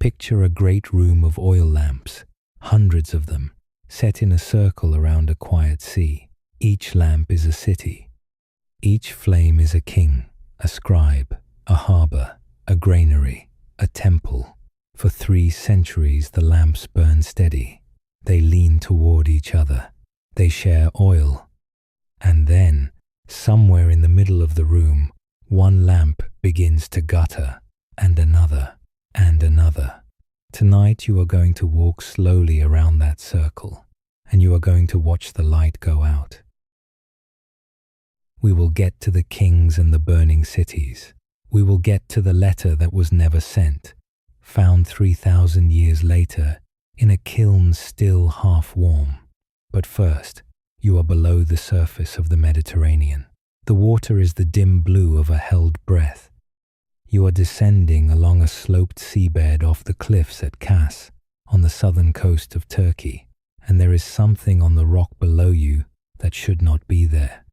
Picture a great room of oil lamps, hundreds of them, set in a circle around a quiet sea. Each lamp is a city. Each flame is a king, a scribe, a harbour, a granary, a temple. For 3 centuries the lamps burn steady. They lean toward each other. They share oil. And then, somewhere in the middle of the room, one lamp begins to gutter, and another, and another. Tonight you are going to walk slowly around that circle, and you are going to watch the light go out. We will get to the kings and the burning cities. We will get to the letter that was never sent, found 3,000 years later in a kiln still half warm. But first, you are below the surface of the Mediterranean. The water is the dim blue of a held breath. You are descending along a sloped seabed off the cliffs at Kos, on the southern coast of Turkey, and there is something on the rock below you that should not be there.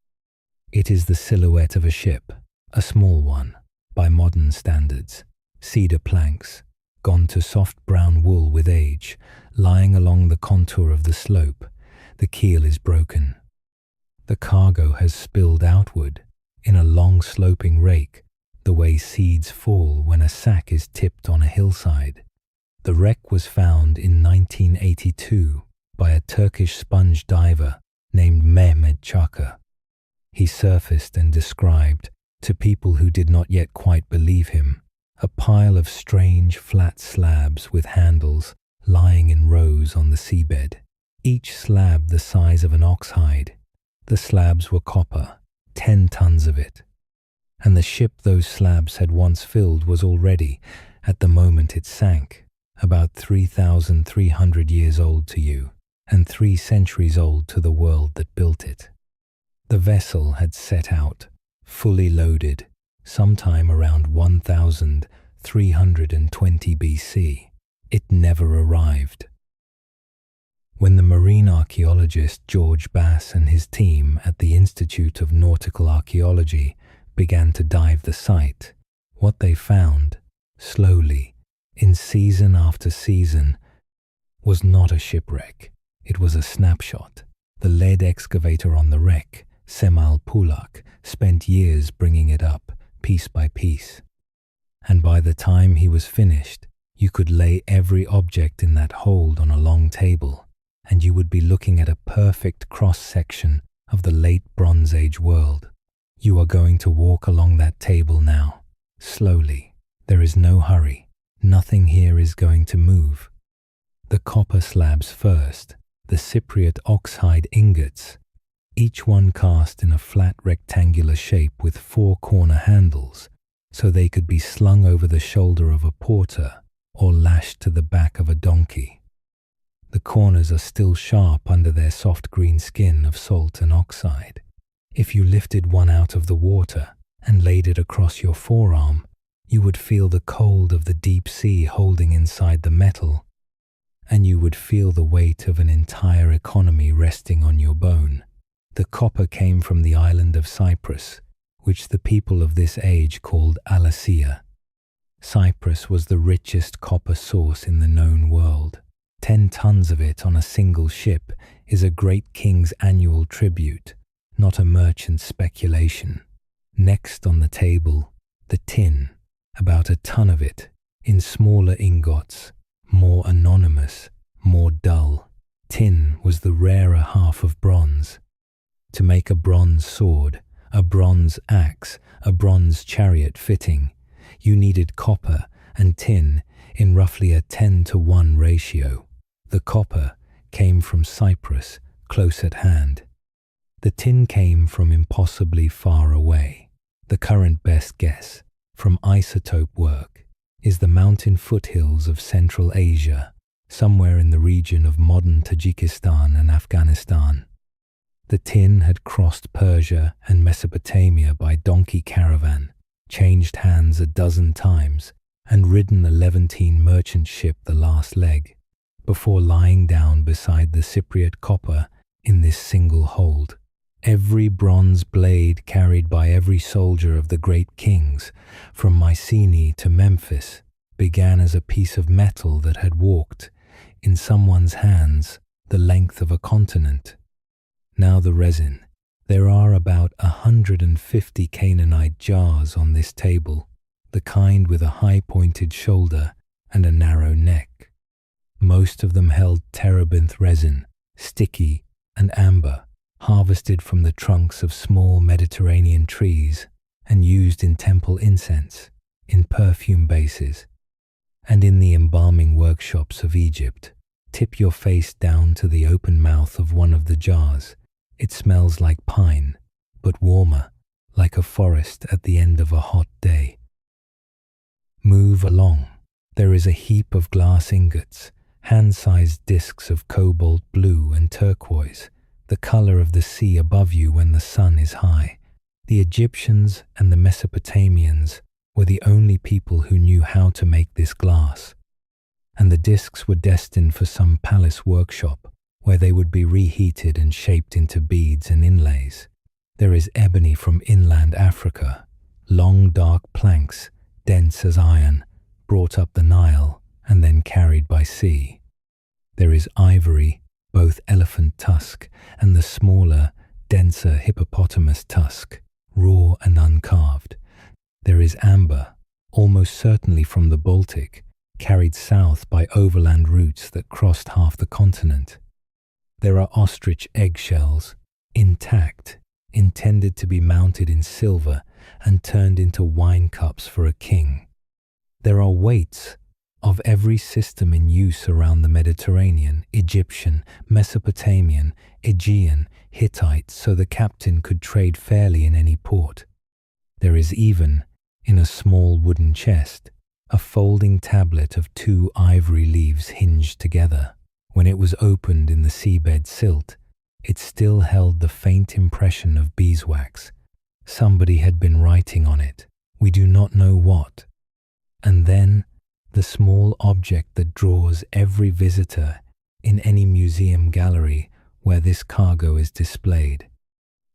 It is the silhouette of a ship, a small one, by modern standards, cedar planks, gone to soft brown wool with age, lying along the contour of the slope. The keel is broken. The cargo has spilled outward in a long sloping rake, the way seeds fall when a sack is tipped on a hillside. The wreck was found in 1982 by a Turkish sponge diver named Mehmet Çakır. He surfaced and described, to people who did not yet quite believe him, a pile of strange flat slabs with handles lying in rows on the seabed, each slab the size of an ox hide. The slabs were copper, 10 tons of it. And the ship those slabs had once filled was already, at the moment it sank, about 3,300 years old to you, and 3 centuries old to the world that built it. The vessel had set out, fully loaded, sometime around 1,320 BC. It never arrived. When the marine archaeologist George Bass and his team at the Institute of Nautical Archaeology began to dive the site, what they found, slowly, in season after season, was not a shipwreck. It was a snapshot. The lead excavator on the wreck, Cemal Pulak, spent years bringing it up, piece by piece. And by the time he was finished, you could lay every object in that hold on a long table, and you would be looking at a perfect cross-section of the late Bronze Age world. You are going to walk along that table now, slowly. There is no hurry. Nothing here is going to move. The copper slabs first, the Cypriot oxhide ingots, each one cast in a flat rectangular shape with 4 corner handles, so they could be slung over the shoulder of a porter or lashed to the back of a donkey. The corners are still sharp under their soft green skin of salt and oxide. If you lifted one out of the water and laid it across your forearm, you would feel the cold of the deep sea holding inside the metal, and you would feel the weight of an entire economy resting on your bone. The copper came from the island of Cyprus, which the people of this age called Alasia. Cyprus was the richest copper source in the known world. 10 tons of it on a single ship is a great king's annual tribute, not a merchant's speculation. Next on the table, the tin, about a ton of it, in smaller ingots, more anonymous, more dull. Tin was the rarer half of bronze. To make a bronze sword, a bronze axe, a bronze chariot fitting, you needed copper and tin in roughly a 10-to-1 ratio. The copper came from Cyprus, close at hand. The tin came from impossibly far away. The current best guess, from isotope work, is the mountain foothills of Central Asia, somewhere in the region of modern Tajikistan and Afghanistan. The tin had crossed Persia and Mesopotamia by donkey caravan, changed hands a dozen times, and ridden a Levantine merchant ship the last leg, before lying down beside the Cypriot copper in this single hold. Every bronze blade carried by every soldier of the great kings, from Mycenae to Memphis, began as a piece of metal that had walked, in someone's hands, the length of a continent. Now the resin. There are about 150 Canaanite jars on this table, the kind with a high-pointed shoulder and a narrow neck. Most of them held terebinth resin, sticky and amber, harvested from the trunks of small Mediterranean trees and used in temple incense, in perfume bases, and in the embalming workshops of Egypt. Tip your face down to the open mouth of one of the jars. It smells like pine, but warmer, like a forest at the end of a hot day. Move along. There is a heap of glass ingots, hand-sized discs of cobalt blue and turquoise, the color of the sea above you when the sun is high. The Egyptians and the Mesopotamians were the only people who knew how to make this glass, and the discs were destined for some palace workshop where they would be reheated and shaped into beads and inlays. There is ebony from inland Africa, long dark planks, dense as iron, brought up the Nile and then carried by sea. There is ivory, both elephant tusk and the smaller, denser hippopotamus tusk, raw and uncarved. There is amber, almost certainly from the Baltic, carried south by overland routes that crossed half the continent. There are ostrich eggshells, intact, intended to be mounted in silver and turned into wine cups for a king. There are weights of every system in use around the Mediterranean, Egyptian, Mesopotamian, Aegean, Hittite, so the captain could trade fairly in any port. There is even, in a small wooden chest, a folding tablet of 2 ivory leaves hinged together. When it was opened in the seabed silt, it still held the faint impression of beeswax. Somebody had been writing on it, we do not know what. And then, the small object that draws every visitor in any museum gallery where this cargo is displayed.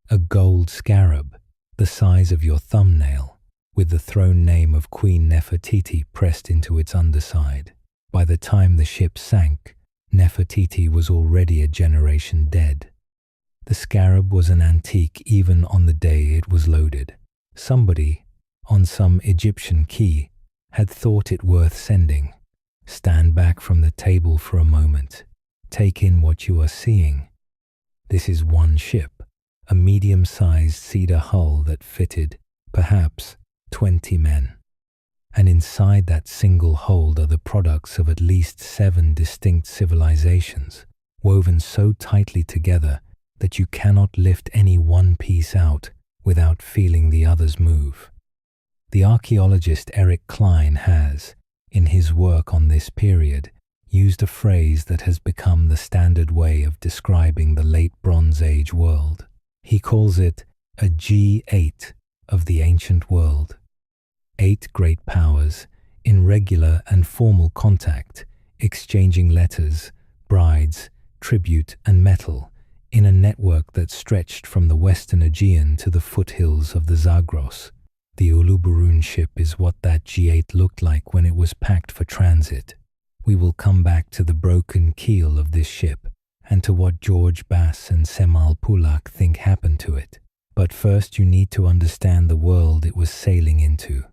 A gold scarab, the size of your thumbnail, with the throne name of Queen Nefertiti pressed into its underside. By the time the ship sank, Nefertiti was already a generation dead. The scarab was an antique even on the day it was loaded. Somebody, on some Egyptian quay, had thought it worth sending. Stand back from the table for a moment. Take in what you are seeing. This is one ship, a medium-sized cedar hull that fitted, perhaps, 20 men. And inside that single hold are the products of at least 7 distinct civilizations, woven so tightly together that you cannot lift any one piece out without feeling the others move. The archaeologist Eric Cline has, in his work on this period, used a phrase that has become the standard way of describing the late Bronze Age world. He calls it a G8 of the ancient world. 8 great powers, in regular and formal contact, exchanging letters, brides, tribute and metal, in a network that stretched from the western Aegean to the foothills of the Zagros. The Uluburun ship is what that G8 looked like when it was packed for transit. We will come back to the broken keel of this ship and to what George Bass and Semal Pulak think happened to it. But first you need to understand the world it was sailing into.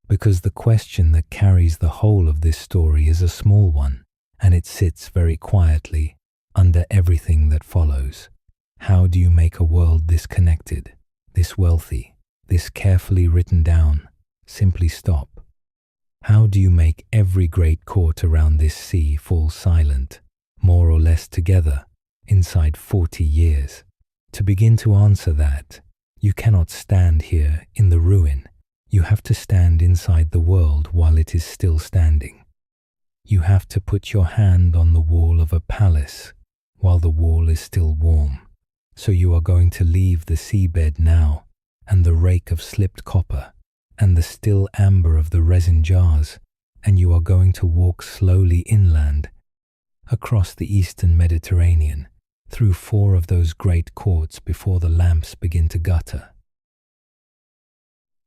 Because the question that carries the whole of this story is a small one, and it sits very quietly under everything that follows. How do you make a world this connected, this wealthy, this carefully written down? Simply stop. How do you make every great court around this sea fall silent, more or less together, inside 40 years? To begin to answer that, you cannot stand here in the ruin. You have to stand inside the world while it is still standing. You have to put your hand on the wall of a palace while the wall is still warm. So you are going to leave the seabed now, and the rake of slipped copper, and the still amber of the resin jars, and you are going to walk slowly inland, across the eastern Mediterranean, through 4 of those great courts before the lamps begin to gutter.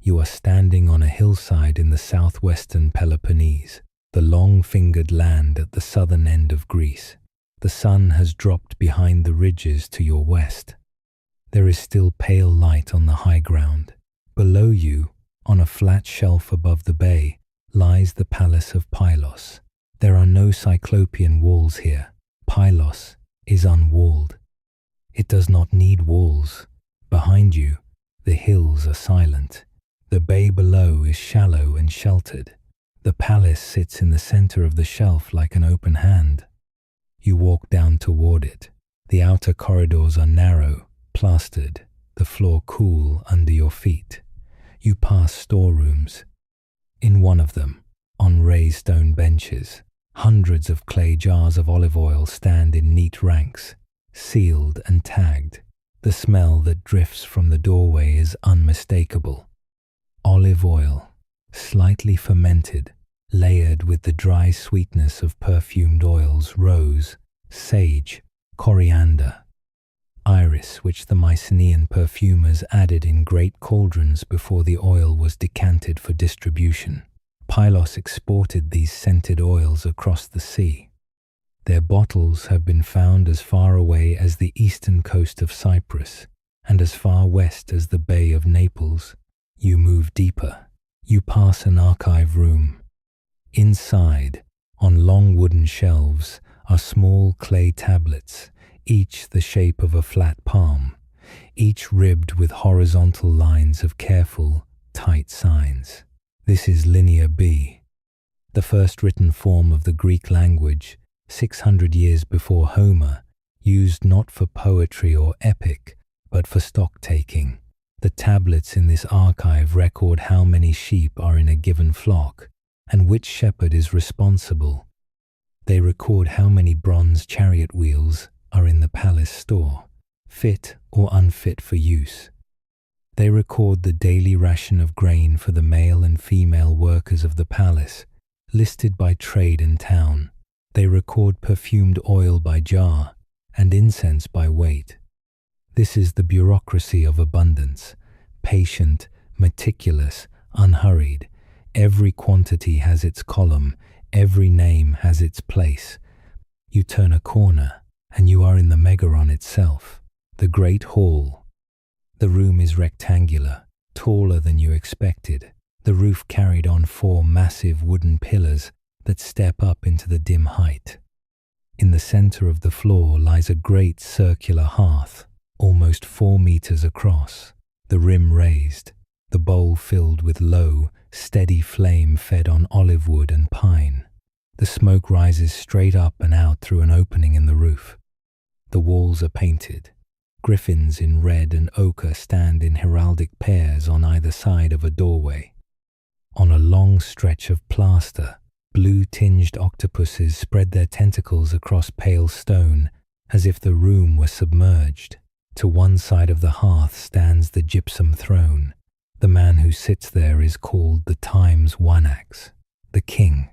You are standing on a hillside in the southwestern Peloponnese, the long-fingered land at the southern end of Greece. The sun has dropped behind the ridges to your west. There is still pale light on the high ground. Below you, on a flat shelf above the bay, lies the palace of Pylos. There are no cyclopean walls here. Pylos is unwalled. It does not need walls. Behind you, the hills are silent. The bay below is shallow and sheltered. The palace sits in the center of the shelf like an open hand. You walk down toward it. The outer corridors are narrow, plastered, the floor cool under your feet. You pass storerooms. In one of them, on raised stone benches, hundreds of clay jars of olive oil stand in neat ranks, sealed and tagged. The smell that drifts from the doorway is unmistakable. Olive oil, slightly fermented, layered with the dry sweetness of perfumed oils, rose, sage, coriander, iris, which the Mycenaean perfumers added in great cauldrons before the oil was decanted for distribution. Pylos exported these scented oils across the sea. Their bottles have been found as far away as the eastern coast of Cyprus and as far west as the Bay of Naples. You move deeper. You pass an archive room. Inside, on long wooden shelves, are small clay tablets, each the shape of a flat palm, each ribbed with horizontal lines of careful, tight signs. This is Linear B, the first written form of the Greek language, 600 years before Homer, used not for poetry or epic, but for stock-taking. The tablets in this archive record how many sheep are in a given flock, and which shepherd is responsible. They record how many bronze chariot wheels are in the palace store, fit or unfit for use. They record the daily ration of grain for the male and female workers of the palace, listed by trade and town. They record perfumed oil by jar and incense by weight. This is the bureaucracy of abundance, patient, meticulous, unhurried. Every quantity has its column, every name has its place. You turn a corner, and you are in the Megaron itself, the great hall. The room is rectangular, taller than you expected. The roof carried on 4 massive wooden pillars that step up into the dim height. In the center of the floor lies a great circular hearth, almost 4 meters across, the rim raised, the bowl filled with low, steady flame fed on olive wood and pine. The smoke rises straight up and out through an opening in the roof. The walls are painted. Griffins in red and ochre stand in heraldic pairs on either side of a doorway. On a long stretch of plaster, blue-tinged octopuses spread their tentacles across pale stone as if the room were submerged. To one side of the hearth stands the gypsum throne. The man who sits there is called the Times Wanax, the king.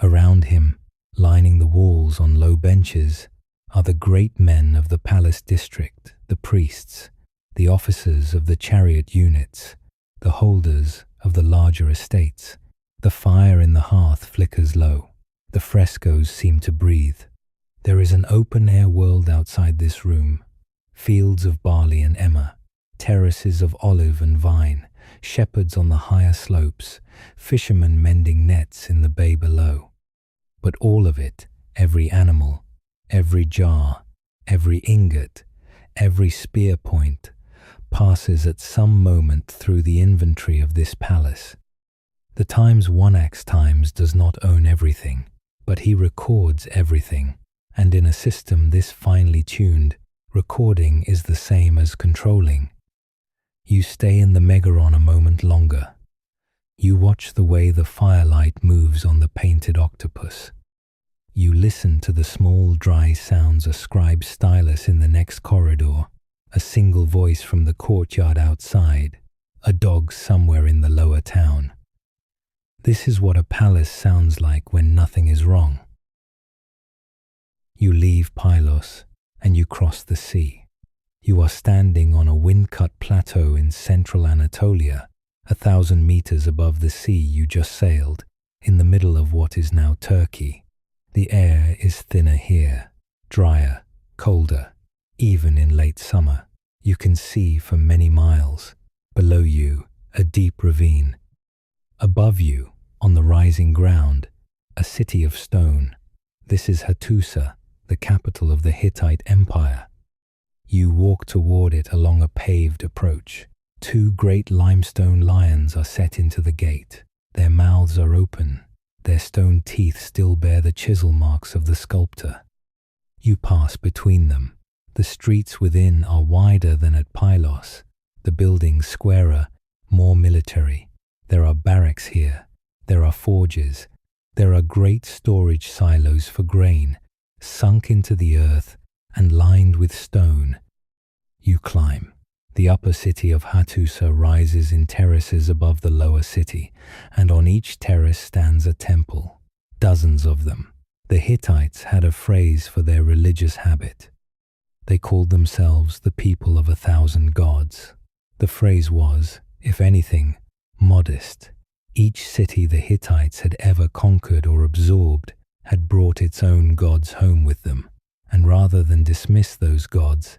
Around him, lining the walls on low benches, are the great men of the palace district, the priests, the officers of the chariot units, the holders of the larger estates. The fire in the hearth flickers low. The frescoes seem to breathe. There is an open-air world outside this room. Fields of barley and emmer, terraces of olive and vine, shepherds on the higher slopes, fishermen mending nets in the bay below. But all of it, every animal, every jar, every ingot, every spear point, passes at some moment through the inventory of this palace. The Times Wanax Times does not own everything, but he records everything, and in a system this finely tuned, recording is the same as controlling. You stay in the Megaron a moment longer. You watch the way the firelight moves on the painted octopus. You listen to the small dry sounds a scribe stylus in the next corridor, a single voice from the courtyard outside, a dog somewhere in the lower town. This is what a palace sounds like when nothing is wrong. You leave Pylos and you cross the sea. You are standing on a wind-cut plateau in central Anatolia, 1,000 meters above the sea you just sailed, in the middle of what is now Turkey. The air is thinner here, drier, colder. Even in late summer, you can see for many miles. Below you, a deep ravine. Above you, on the rising ground, a city of stone. This is Hattusa, the capital of the Hittite Empire. You walk toward it along a paved approach. 2 great limestone lions are set into the gate. Their mouths are open. Their stone teeth still bear the chisel marks of the sculptor. You pass between them. The streets within are wider than at Pylos, the buildings squarer, more military. There are barracks here. There are forges. There are great storage silos for grain, sunk into the earth and lined with stone. You climb. The upper city of Hattusa rises in terraces above the lower city, and on each terrace stands a temple. Dozens of them. The Hittites had a phrase for their religious habit. They called themselves the people of 1,000 gods. The phrase was, if anything, modest. Each city the Hittites had ever conquered or absorbed had brought its own gods home with them, and rather than dismiss those gods,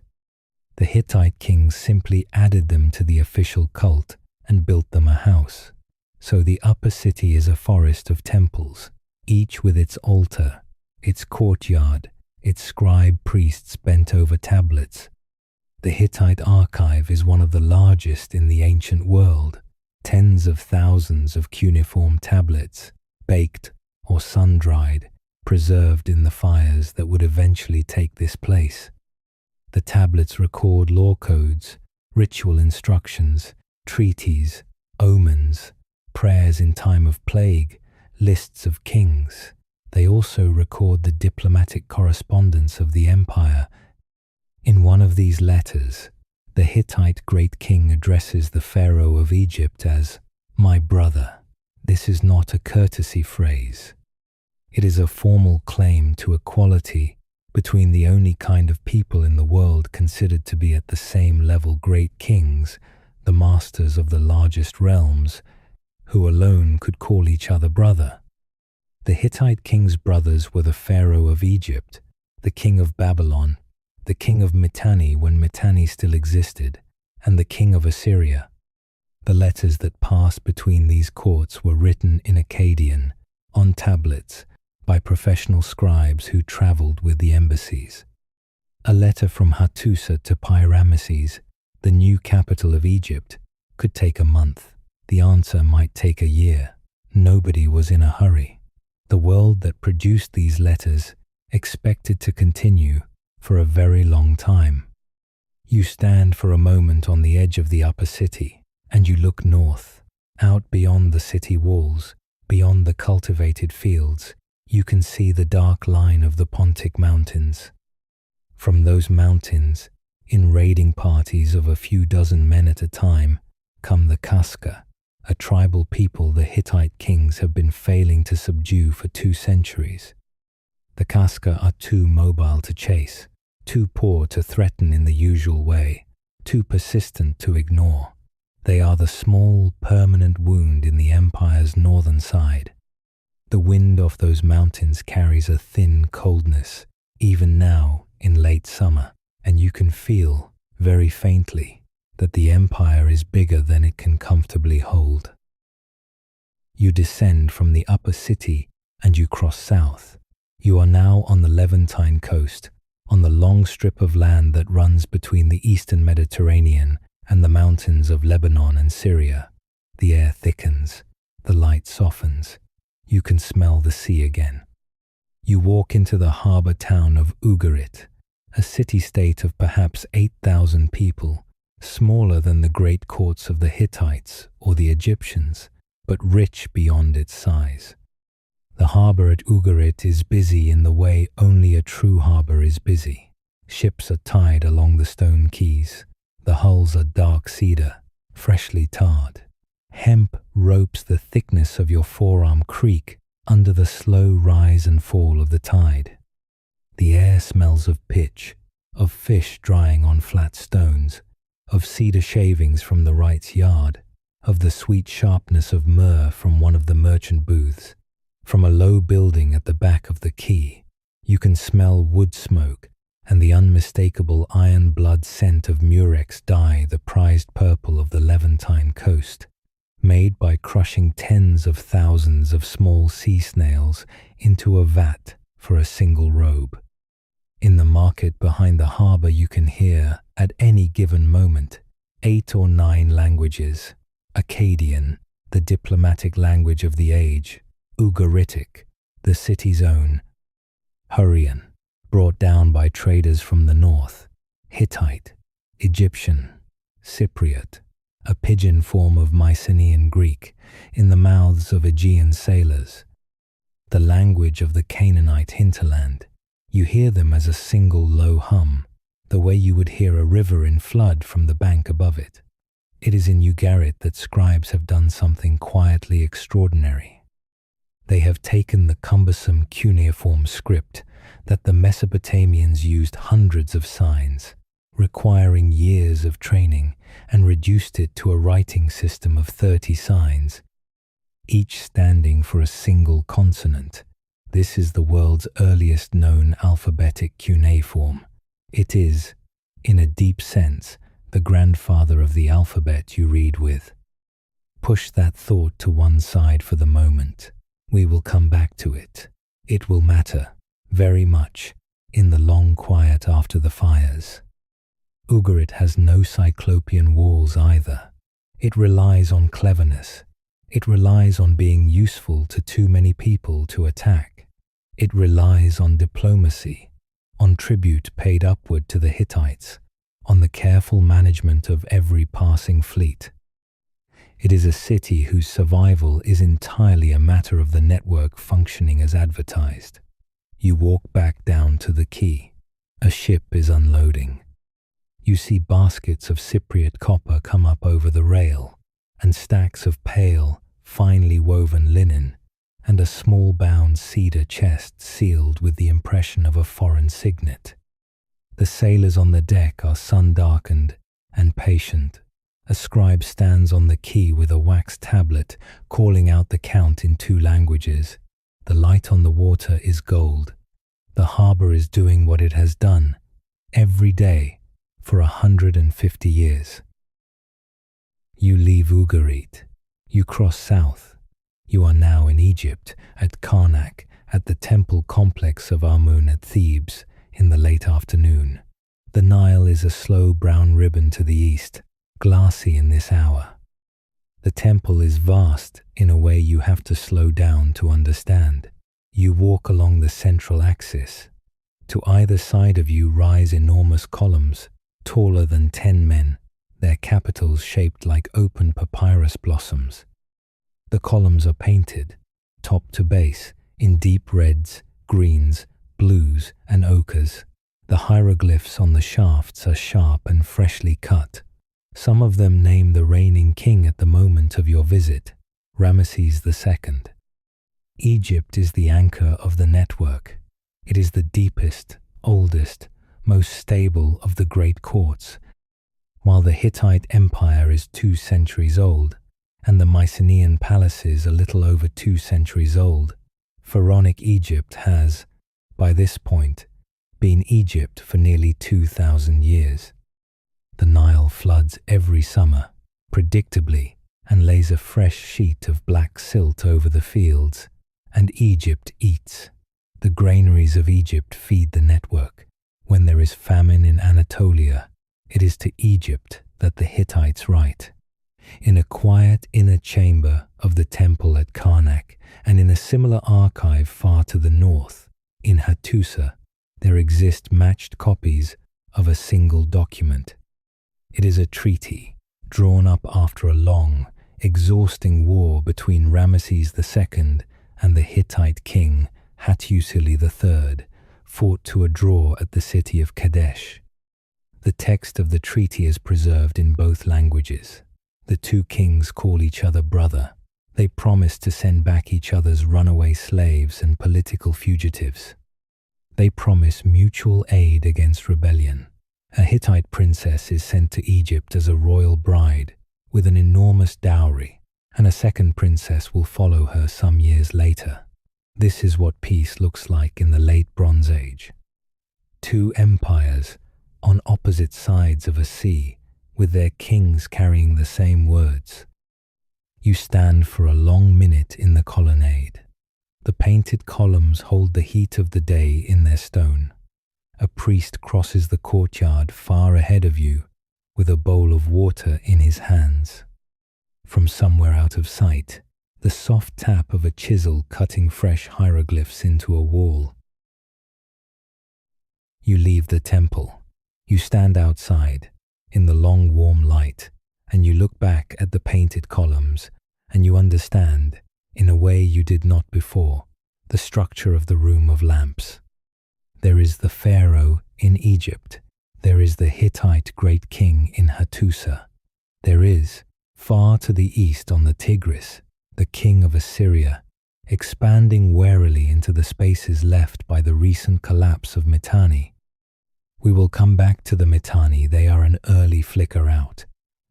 the Hittite kings simply added them to the official cult and built them a house. So the upper city is a forest of temples, each with its altar, its courtyard, its scribe priests bent over tablets. The Hittite archive is one of the largest in the ancient world. Tens of thousands of cuneiform tablets, baked or sun-dried, preserved in the fires that would eventually take this place. The tablets record law codes, ritual instructions, treaties, omens, prayers in time of plague, lists of kings. They also record the diplomatic correspondence of the empire. In one of these letters, the Hittite great king addresses the pharaoh of Egypt as, "My brother." This is not a courtesy phrase. It is a formal claim to equality between the only kind of people in the world considered to be at the same level great kings, the masters of the largest realms, who alone could call each other brother. The Hittite king's brothers were the pharaoh of Egypt, the king of Babylon, the king of Mitanni when Mitanni still existed, and the king of Assyria. The letters that passed between these courts were written in Akkadian, on tablets, by professional scribes who traveled with the embassies. A letter from Hattusa to Pyramesses, the new capital of Egypt, could take a month. The answer might take a year. Nobody was in a hurry. The world that produced these letters expected to continue for a very long time. You stand for a moment on the edge of the upper city, and you look north. Out beyond the city walls, beyond the cultivated fields, you can see the dark line of the Pontic Mountains. From those mountains, in raiding parties of a few dozen men at a time, come the Kaska, a tribal people the Hittite kings have been failing to subdue for 2 centuries. The Kaska are too mobile to chase, too poor to threaten in the usual way, too persistent to ignore. They are the small, permanent wound in the empire's northern side. The wind off those mountains carries a thin coldness, even now in late summer, and you can feel, very faintly, that the empire is bigger than it can comfortably hold. You descend from the upper city and you cross south. You are now on the Levantine coast, on the long strip of land that runs between the eastern Mediterranean and the mountains of Lebanon and Syria. The air thickens, the light softens. You can smell the sea again. You walk into the harbour town of Ugarit, a city-state of perhaps 8,000 people, smaller than the great courts of the Hittites or the Egyptians, but rich beyond its size. The harbour at Ugarit is busy in the way only a true harbour is busy. Ships are tied along the stone quays. The hulls are dark cedar, freshly tarred. Hemp ropes the thickness of your forearm creak under the slow rise and fall of the tide. The air smells of pitch, of fish drying on flat stones, of cedar shavings from the wright's yard. of the sweet sharpness of myrrh from one of the merchant booths. From a low building at the back of the quay, you can smell wood smoke and the unmistakable iron blood scent of murex dye, the prized purple of the Levantine coast, made by crushing tens of thousands of small sea snails into a vat for a single robe. In the market behind the harbour you can hear, at any given moment, 8 or 9 languages: Akkadian, the diplomatic language of the age; Ugaritic, the city's own; Hurrian, brought down by traders from the north; Hittite, Egyptian, Cypriot, a pidgin form of Mycenaean Greek, in the mouths of Aegean sailors; the language of the Canaanite hinterland. You hear them as a single low hum, the way you would hear a river in flood from the bank above it. It is in Ugarit that scribes have done something quietly extraordinary. They have taken the cumbersome cuneiform script that the Mesopotamians used hundreds of signs, requiring years of training, and reduced it to a writing system of 30 signs, each standing for a single consonant. This is the world's earliest known alphabetic cuneiform. It is, in a deep sense, the grandfather of the alphabet you read with. Push that thought to one side for the moment. We will come back to it. It will matter, very much, in the long quiet after the fires. Ugarit has no cyclopean walls either. It relies on cleverness. It relies on being useful to too many people to attack. It relies on diplomacy, on tribute paid upward to the Hittites, on the careful management of every passing fleet. It is a city whose survival is entirely a matter of the network functioning as advertised. You walk back down to the quay. A ship is unloading. You see baskets of Cypriot copper come up over the rail, and stacks of pale, finely woven linen, and a small bound cedar chest sealed with the impression of a foreign signet. The sailors on the deck are sun-darkened and patient. A scribe stands on the quay with a wax tablet, calling out the count in 2 languages. The light on the water is gold. The harbour is doing what it has done, every day, for 150 years. You leave Ugarit. You cross south. You are now in Egypt, at Karnak, at the temple complex of Amun at Thebes, in the late afternoon. The Nile is a slow brown ribbon to the east, glassy in this hour. The temple is vast in a way you have to slow down to understand. You walk along the central axis. To either side of you rise enormous columns, taller than 10 men, their capitals shaped like open papyrus blossoms. The columns are painted, top to base, in deep reds, greens, blues, and ochres. The hieroglyphs on the shafts are sharp and freshly cut. Some of them name the reigning king at the moment of your visit, Ramesses II. Egypt is the anchor of the network. It is the deepest, oldest, most stable of the great courts. While the Hittite Empire is 2 centuries old, and the Mycenaean palaces a little over 2 centuries old, Pharaonic Egypt has, by this point, been Egypt for nearly 2,000 years. The Nile floods every summer, predictably, and lays a fresh sheet of black silt over the fields, and Egypt eats. The granaries of Egypt feed the network. When there is famine in Anatolia, it is to Egypt that the Hittites write. In a quiet inner chamber of the temple at Karnak, and in a similar archive far to the north, in Hattusa, there exist matched copies of a single document. It is a treaty, drawn up after a long, exhausting war between Ramesses II and the Hittite king Hattusili III, fought to a draw at the city of Kadesh. The text of the treaty is preserved in both languages. The 2 kings call each other brother. They promise to send back each other's runaway slaves and political fugitives. They promise mutual aid against rebellion. A Hittite princess is sent to Egypt as a royal bride, with an enormous dowry, and a second princess will follow her some years later. This is what peace looks like in the late Bronze Age. Two empires on opposite sides of a sea, with their kings carrying the same words. You stand for a long minute in the colonnade. The painted columns hold the heat of the day in their stone. A priest crosses the courtyard far ahead of you, with a bowl of water in his hands. From somewhere out of sight, the soft tap of a chisel cutting fresh hieroglyphs into a wall. You leave the temple. You stand outside, in the long warm light, and you look back at the painted columns, and you understand, in a way you did not before, the structure of the room of lamps. There is the Pharaoh in Egypt. There is the Hittite great king in Hattusa. There is, far to the east on the Tigris, the king of Assyria, expanding warily into the spaces left by the recent collapse of Mitanni. We will come back to the Mitanni. They are an early flicker out,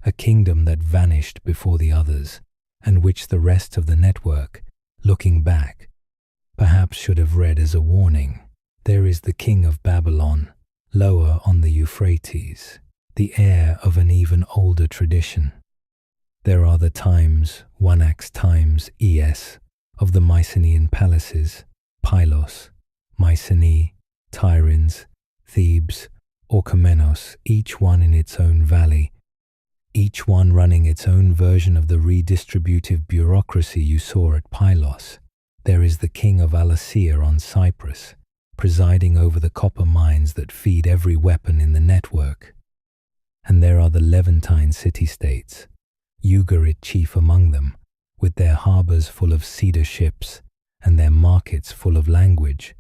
a kingdom that vanished before the others, and which the rest of the network, looking back, perhaps should have read as a warning. There is the king of Babylon, lower on the Euphrates, the heir of an even older tradition. There are the times, 1x times es, of the Mycenaean palaces, Pylos, Mycenae, Tiryns, Thebes, Orchomenos, each one in its own valley, each one running its own version of the redistributive bureaucracy you saw at Pylos. There is the king of Alasea on Cyprus, presiding over the copper mines that feed every weapon in the network. And there are the Levantine city-states, Ugarit chief among them, with their harbours full of cedar ships and their markets full of language.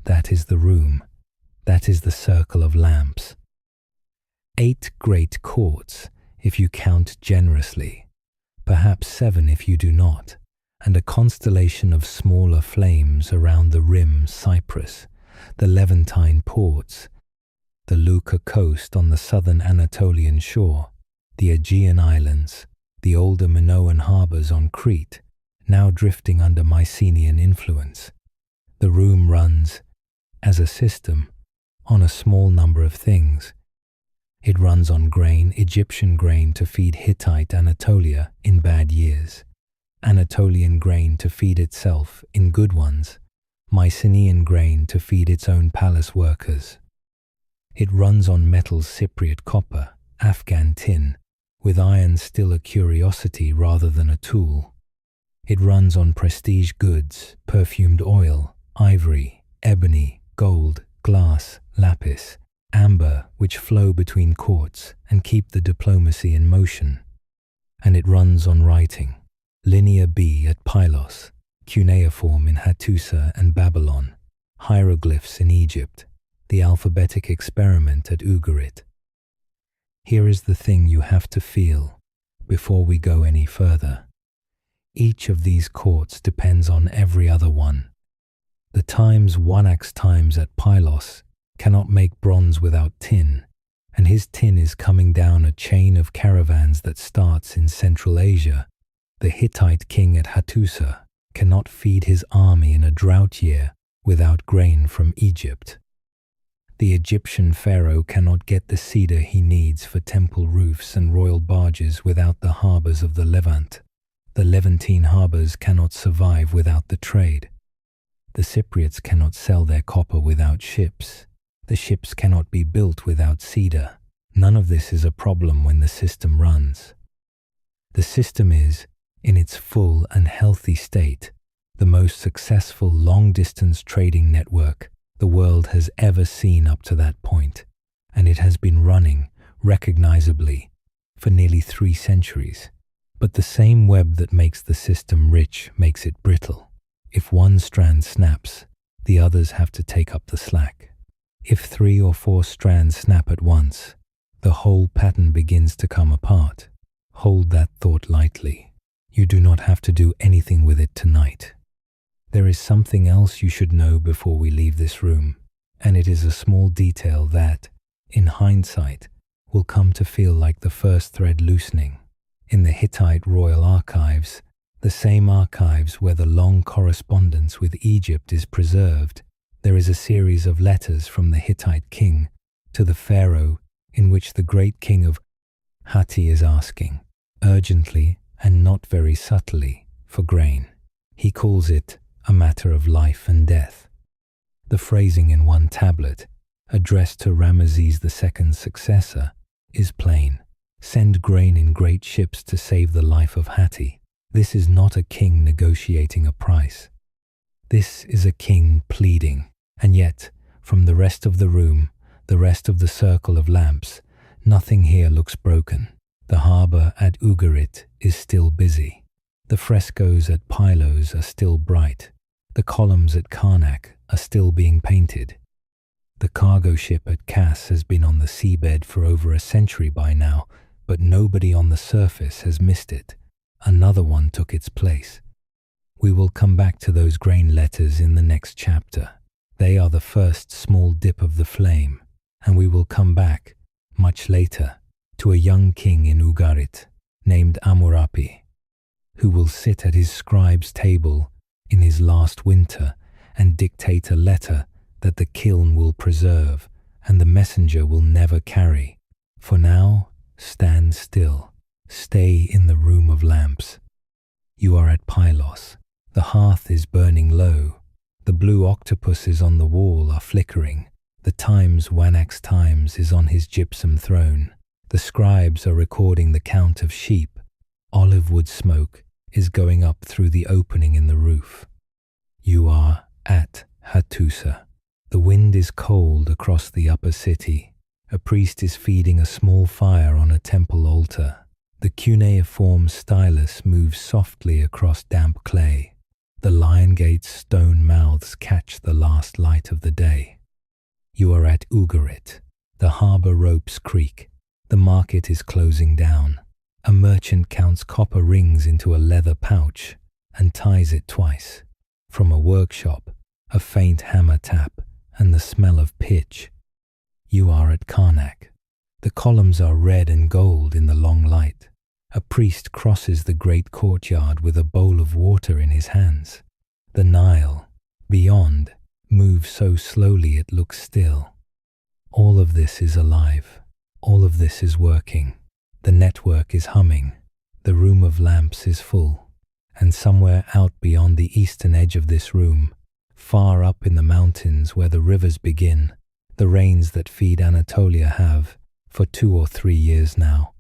That is the room. That is the circle of lamps. 8 great courts, if you count generously, perhaps 7 if you do not, and a constellation of smaller flames around the rim Cyprus, the Levantine ports, the Lucca coast on the southern Anatolian shore, the Aegean islands, the older Minoan harbours on Crete, now drifting under Mycenaean influence. The room runs, as a system, on a small number of things. It runs on grain, Egyptian grain to feed Hittite Anatolia in bad years, Anatolian grain to feed itself in good ones, Mycenaean grain to feed its own palace workers. It runs on metals Cypriot copper, Afghan tin, with iron still a curiosity rather than a tool. It runs on prestige goods, perfumed oil, ivory, ebony, gold, glass, lapis, amber, which flow between courts and keep the diplomacy in motion. And it runs on writing, Linear B at Pylos, cuneiform in Hattusa and Babylon, hieroglyphs in Egypt, the alphabetic experiment at Ugarit. Here is the thing you have to feel before we go any further. Each of these courts depends on every other one. The times 1x times at Pylos cannot make bronze without tin, and his tin is coming down a chain of caravans that starts in Central Asia. The Hittite king at Hattusa cannot feed his army in a drought year without grain from Egypt. The Egyptian pharaoh cannot get the cedar he needs for temple roofs and royal barges without the harbours of the Levant. The Levantine harbours cannot survive without the trade. The Cypriots cannot sell their copper without ships. The ships cannot be built without cedar. None of this is a problem when the system runs. The system is, in its full and healthy state, the most successful long-distance trading network the world has ever seen up to that point, and it has been running, recognizably, for nearly 3 centuries. But the same web that makes the system rich makes it brittle. If one strand snaps, the others have to take up the slack. If 3 or 4 strands snap at once, the whole pattern begins to come apart. Hold that thought lightly. You do not have to do anything with it tonight. There is something else you should know before we leave this room, and it is a small detail that, in hindsight, will come to feel like the first thread loosening. In the Hittite royal archives, the same archives where the long correspondence with Egypt is preserved, there is a series of letters from the Hittite king to the pharaoh in which the great king of Hatti is asking, urgently and not very subtly, for grain. He calls it a matter of life and death. The phrasing in one tablet, addressed to Ramesses II's successor, is plain. Send grain in great ships to save the life of Hatti. This is not a king negotiating a price. This is a king pleading. And yet, from the rest of the room, the rest of the circle of lamps, nothing here looks broken. The harbour at Ugarit is still busy. The frescoes at Pylos are still bright. The columns at Karnak are still being painted. The cargo ship at Cass has been on the seabed for over a century by now, but nobody on the surface has missed it. Another one took its place. We will come back to those grain letters in the next chapter. They are the first small dip of the flame, and we will come back, much later, to a young king in Ugarit named Amurapi, who will sit at his scribe's table in his last winter and dictate a letter that the kiln will preserve and the messenger will never carry. For now, stand still. Stay in the room of lamps. You are at Pylos. The hearth is burning low. The blue octopuses on the wall are flickering. The Times Wanax Times is on his gypsum throne. The scribes are recording the count of sheep. Olive wood smoke is going up through the opening in the roof. You are at Hattusa. The wind is cold across the upper city. A priest is feeding a small fire on a temple altar. The cuneiform stylus moves softly across damp clay. The lion gate's stone mouths catch the last light of the day. You are at Ugarit. The harbour ropes creak. The market is closing down. A merchant counts copper rings into a leather pouch and ties it twice. From a workshop, a faint hammer tap and the smell of pitch. You are at Karnak. The columns are red and gold in the long light. A priest crosses the great courtyard with a bowl of water in his hands. The Nile, beyond, moves so slowly it looks still. All of this is alive. All of this is working. The network is humming. The room of lamps is full. And somewhere out beyond the eastern edge of this room, far up in the mountains where the rivers begin, the rains that feed Anatolia have, for 2 or 3 years now,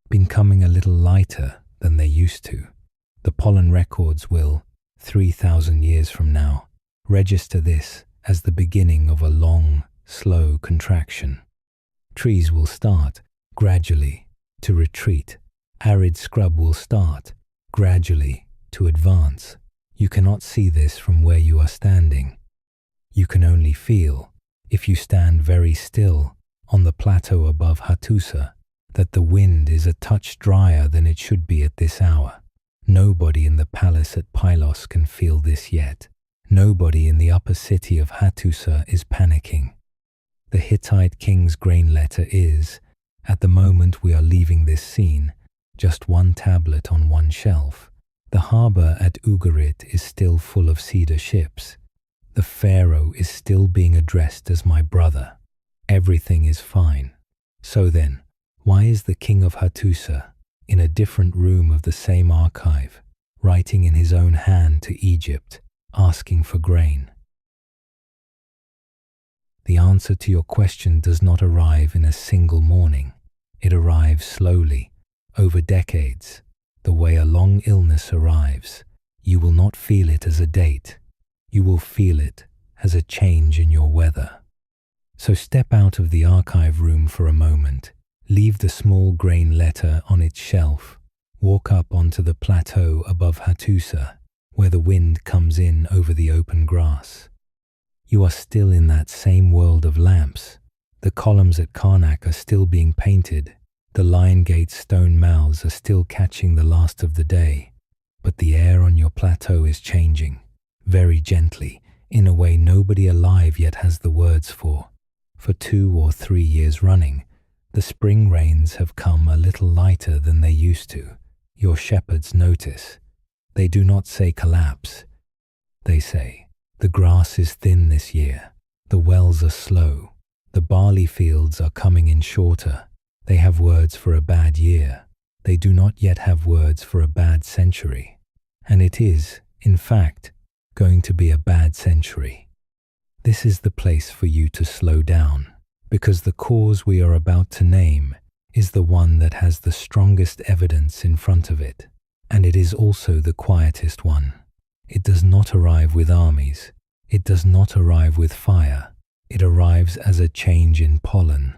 been coming a little lighter than they used to. The pollen records will, 3,000 years from now, register this as the beginning of a long, slow contraction. Trees will start, gradually, to retreat. Arid scrub will start, gradually, to advance. You cannot see this from where you are standing. You can only feel, if you stand very still, on the plateau above Hattusa, that the wind is a touch drier than it should be at this hour. Nobody in the palace at Pylos can feel this yet. Nobody in the upper city of Hattusa is panicking. The Hittite king's grain letter is, at the moment we are leaving this scene, just one tablet on one shelf. The harbour at Ugarit is still full of cedar ships. The pharaoh is still being addressed as my brother. Everything is fine. So then, why is the king of Hattusa, in a different room of the same archive, writing in his own hand to Egypt, asking for grain? The answer to your question does not arrive in a single morning. It arrives slowly, over decades, the way a long illness arrives. You will not feel it as a date. You will feel it as a change in your weather. So step out of the archive room for a moment. Leave the small grain letter on its shelf. Walk up onto the plateau above Hattusa, where the wind comes in over the open grass. You are still in that same world of lamps. The columns at Karnak are still being painted. The lion gate's stone mouths are still catching the last of the day. But the air on your plateau is changing, very gently, in a way nobody alive yet has the words for. For 2 or 3 years running, The spring rains have come a little lighter than they used to. Your shepherds notice. They do not say collapse. They say, the grass is thin this year. The wells are slow. The barley fields are coming in shorter. They have words for a bad year. They do not yet have words for a bad century. And it is, in fact, going to be a bad century. This is the place for you to slow down, because the cause we are about to name is the one that has the strongest evidence in front of it, and it is also the quietest one. It does not arrive with armies. It does not arrive with fire. It arrives as a change in pollen.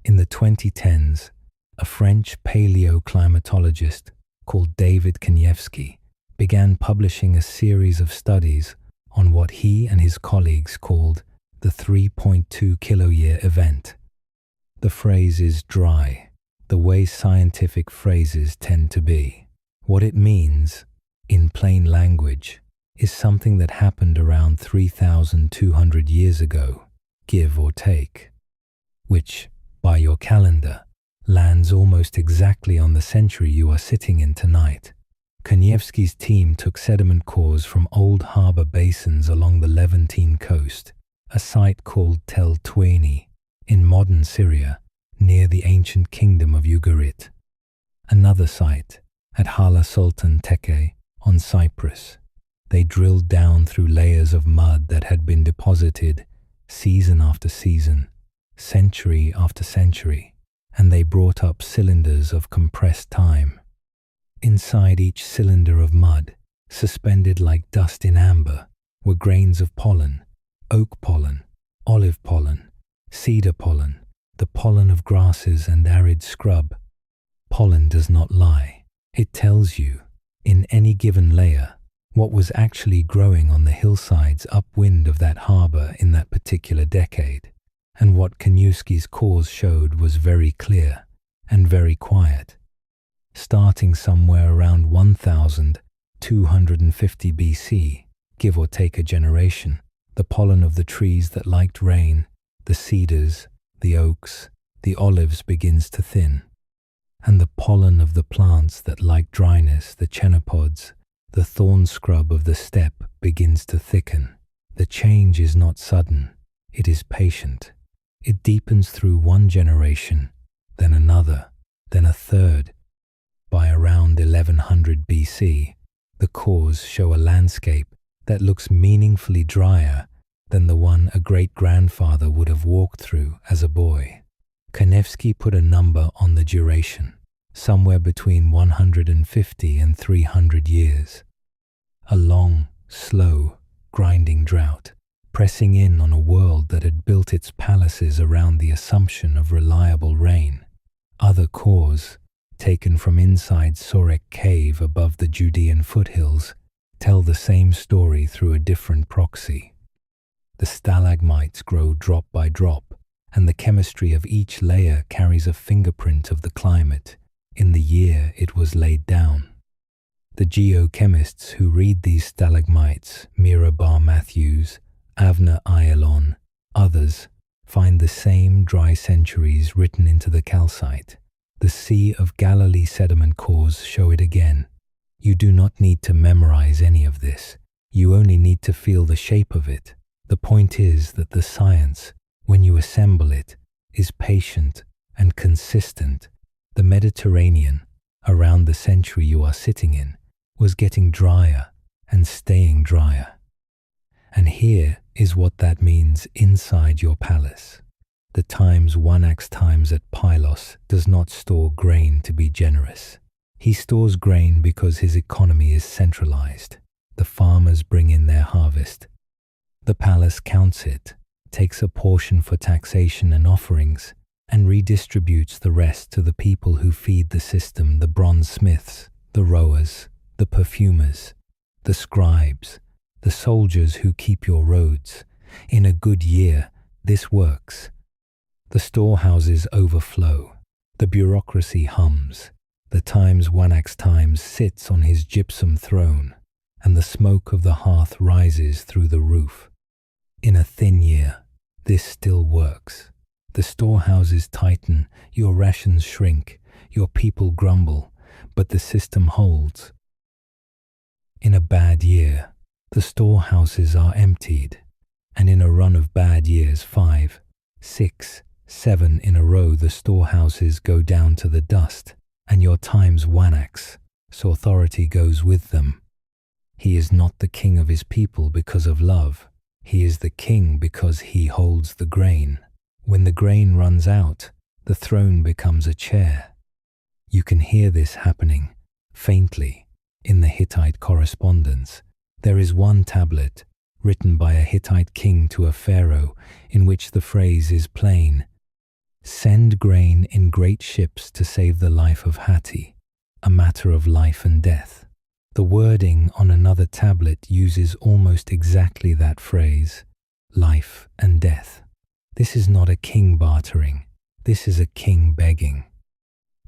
In the 2010s, a French paleoclimatologist called David Kanievsky began publishing a series of studies on what he and his colleagues called the 3.2 kiloyear event. The phrase is dry, the way scientific phrases tend to be. What it means, in plain language, is something that happened around 3,200 years ago, give or take, which, by your calendar, lands almost exactly on the century you are sitting in tonight. Kanievsky's team took sediment cores from old harbour basins along the Levantine coast, a site called Tel Tueni, in modern Syria, near the ancient kingdom of Ugarit. Another site, at Hala Sultan Tekke, on Cyprus. They drilled down through layers of mud that had been deposited season after season, century after century, and they brought up cylinders of compressed time. Inside each cylinder of mud, suspended like dust in amber, were grains of pollen, oak pollen, olive pollen, cedar pollen, the pollen of grasses and arid scrub. Pollen does not lie. It tells you, in any given layer, what was actually growing on the hillsides upwind of that harbour in that particular decade, and what Kanievsky's cores showed was very clear and very quiet. Starting somewhere around 1250 BC, give or take a generation, the pollen of the trees that liked rain, the cedars, the oaks, the olives begins to thin, and the pollen of the plants that like dryness, the chenopod's, the thorn scrub of the steppe begins to thicken. The change is not sudden, it is patient. It deepens through one generation, then another, then a third. By around 1100 BC, the cores show a landscape that looks meaningfully drier than the one a great-grandfather would have walked through as a boy. Kanievsky put a number on the duration, somewhere between 150 and 300 years. A long, slow, grinding drought, pressing in on a world that had built its palaces around the assumption of reliable rain. Other cores, taken from inside Sorek cave above the Judean foothills, tell the same story through a different proxy. The stalagmites grow drop by drop, and the chemistry of each layer carries a fingerprint of the climate in the year it was laid down. The geochemists who read these stalagmites, Mira Bar Matthews, Avner Ayalon, others, find the same dry centuries written into the calcite. The Sea of Galilee sediment cores show it again. You do not need to memorize any of this. You only need to feel the shape of it. The point is that the science, when you assemble it, is patient and consistent. The Mediterranean, around the century you are sitting in, was getting drier and staying drier. And here is what that means inside your palace. The times Wanax times at Pylos does not store grain to be generous. He stores grain because his economy is centralized. The farmers bring in their harvest. The palace counts it, takes a portion for taxation and offerings, and redistributes the rest to the people who feed the system, the bronze smiths, the rowers, the perfumers, the scribes, the soldiers who keep your roads. In a good year, this works. The storehouses overflow. The bureaucracy hums. The Times Wanax Times sits on his gypsum throne, and the smoke of the hearth rises through the roof. In a thin year, this still works. The storehouses tighten, your rations shrink, your people grumble, but the system holds. In a bad year, the storehouses are emptied, and in a run of bad years, 5, 6, 7 in a row, the storehouses go down to the dust, and your times wanax, so authority goes with them. He is not the king of his people because of love. He is the king because he holds the grain. When the grain runs out, the throne becomes a chair. You can hear this happening, faintly, in the Hittite correspondence. There is one tablet, written by a Hittite king to a pharaoh, in which the phrase is plain: "Send grain in great ships to save the life of Hatti, a matter of life and death." The wording on another tablet uses almost exactly that phrase, life and death. This is not a king bartering, this is a king begging.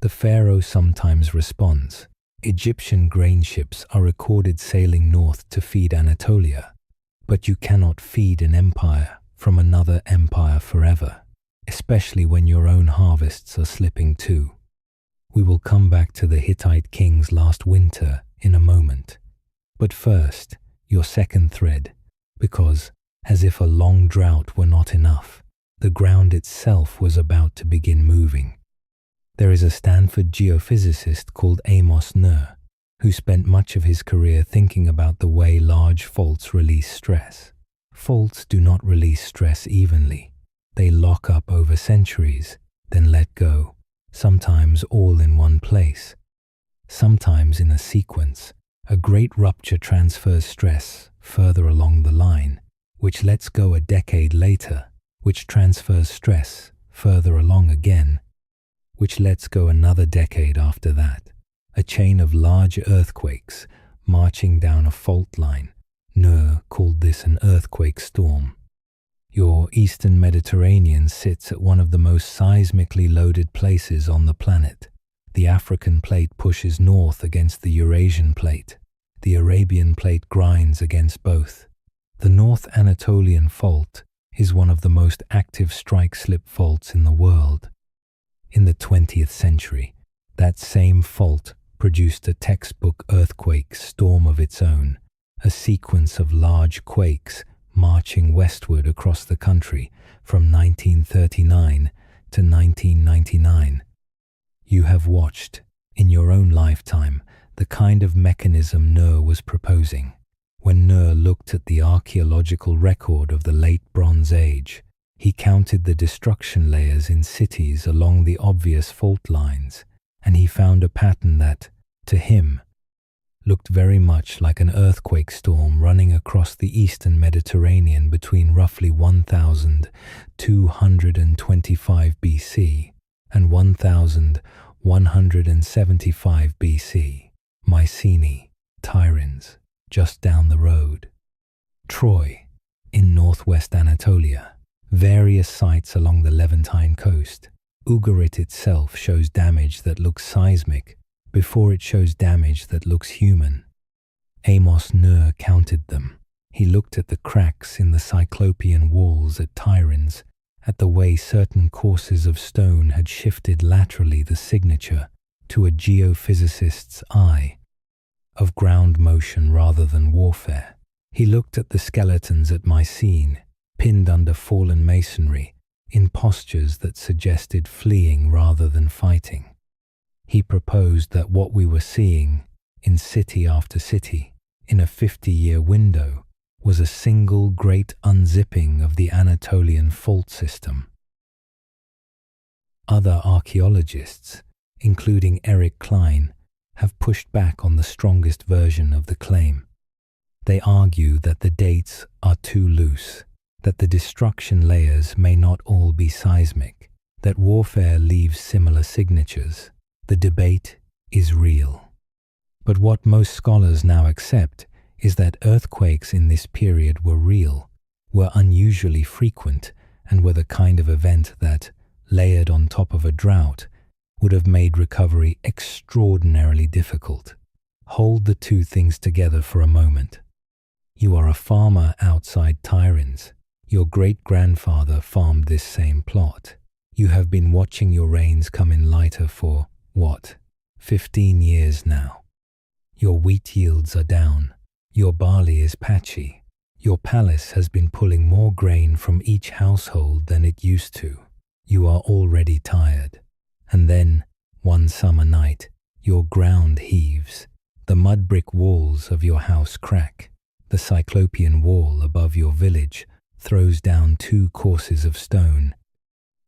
The pharaoh sometimes responds. Egyptian grain ships are recorded sailing north to feed Anatolia, but you cannot feed an empire from another empire forever, especially when your own harvests are slipping too. We will come back to the Hittite kings last winter in a moment. But first, your second thread, because, as if a long drought were not enough, the ground itself was about to begin moving. There is a Stanford geophysicist called Amos Nur, who spent much of his career thinking about the way large faults release stress. Faults do not release stress evenly. They lock up over centuries, then let go, sometimes all in one place. Sometimes in a sequence, a great rupture transfers stress further along the line, which lets go a decade later, which transfers stress further along again, which lets go another decade after that. A chain of large earthquakes marching down a fault line. Nur called this an earthquake storm. Your eastern Mediterranean sits at one of the most seismically loaded places on the planet. The African plate pushes north against the Eurasian plate. The Arabian plate grinds against both. The North Anatolian fault is one of the most active strike-slip faults in the world. In the 20th century, that same fault produced a textbook earthquake storm of its own, a sequence of large quakes marching westward across the country from 1939 to 1999. You have watched, in your own lifetime, the kind of mechanism Nur was proposing. When Nur looked at the archaeological record of the Late Bronze Age, he counted the destruction layers in cities along the obvious fault lines, and he found a pattern that, to him, looked very much like an earthquake storm running across the eastern Mediterranean between roughly 1225 BC and 1175 BC. Mycenae, Tiryns, just down the road. Troy, in northwest Anatolia. Various sites along the Levantine coast. Ugarit itself shows damage that looks seismic before it shows damage that looks human. Amos Nur counted them. He looked at the cracks in the Cyclopean walls at Tiryns, at the way certain courses of stone had shifted laterally the signature to a geophysicist's eye of ground motion rather than warfare. He looked at the skeletons at Mycenae, pinned under fallen masonry, in postures that suggested fleeing rather than fighting. He proposed that what we were seeing, in city after city, in a 50-year window, was a single great unzipping of the Anatolian fault system. Other archaeologists, including Cline, have pushed back on the strongest version of the claim. They argue that the dates are too loose, that the destruction layers may not all be seismic, that warfare leaves similar signatures. The debate is real. But what most scholars now accept is that earthquakes in this period were real, were unusually frequent, and were the kind of event that, layered on top of a drought, would have made recovery extraordinarily difficult. Hold the two things together for a moment. You are a farmer outside Tiryns. Your great-grandfather farmed this same plot. You have been watching your rains come in lighter for, what, 15 years now. Your wheat yields are down. Your barley is patchy. Your palace has been pulling more grain from each household than it used to. You are already tired. And then, one summer night, your ground heaves. The mud brick walls of your house crack. The cyclopean wall above your village throws down 2 courses of stone.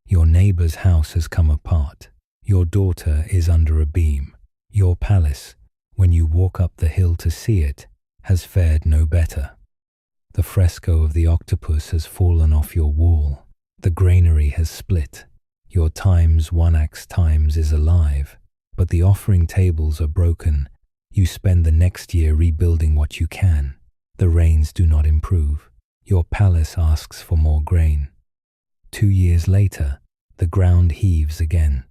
Your neighbor's house has come apart. Your daughter is under a beam. Your palace, when you walk up the hill to see it, has fared no better. The fresco of the octopus has fallen off your wall. The granary has split. Your times 1 axe times is alive, but the offering tables are broken. You spend the next year rebuilding what you can. The rains do not improve. Your palace asks for more grain. 2 years later, the ground heaves again.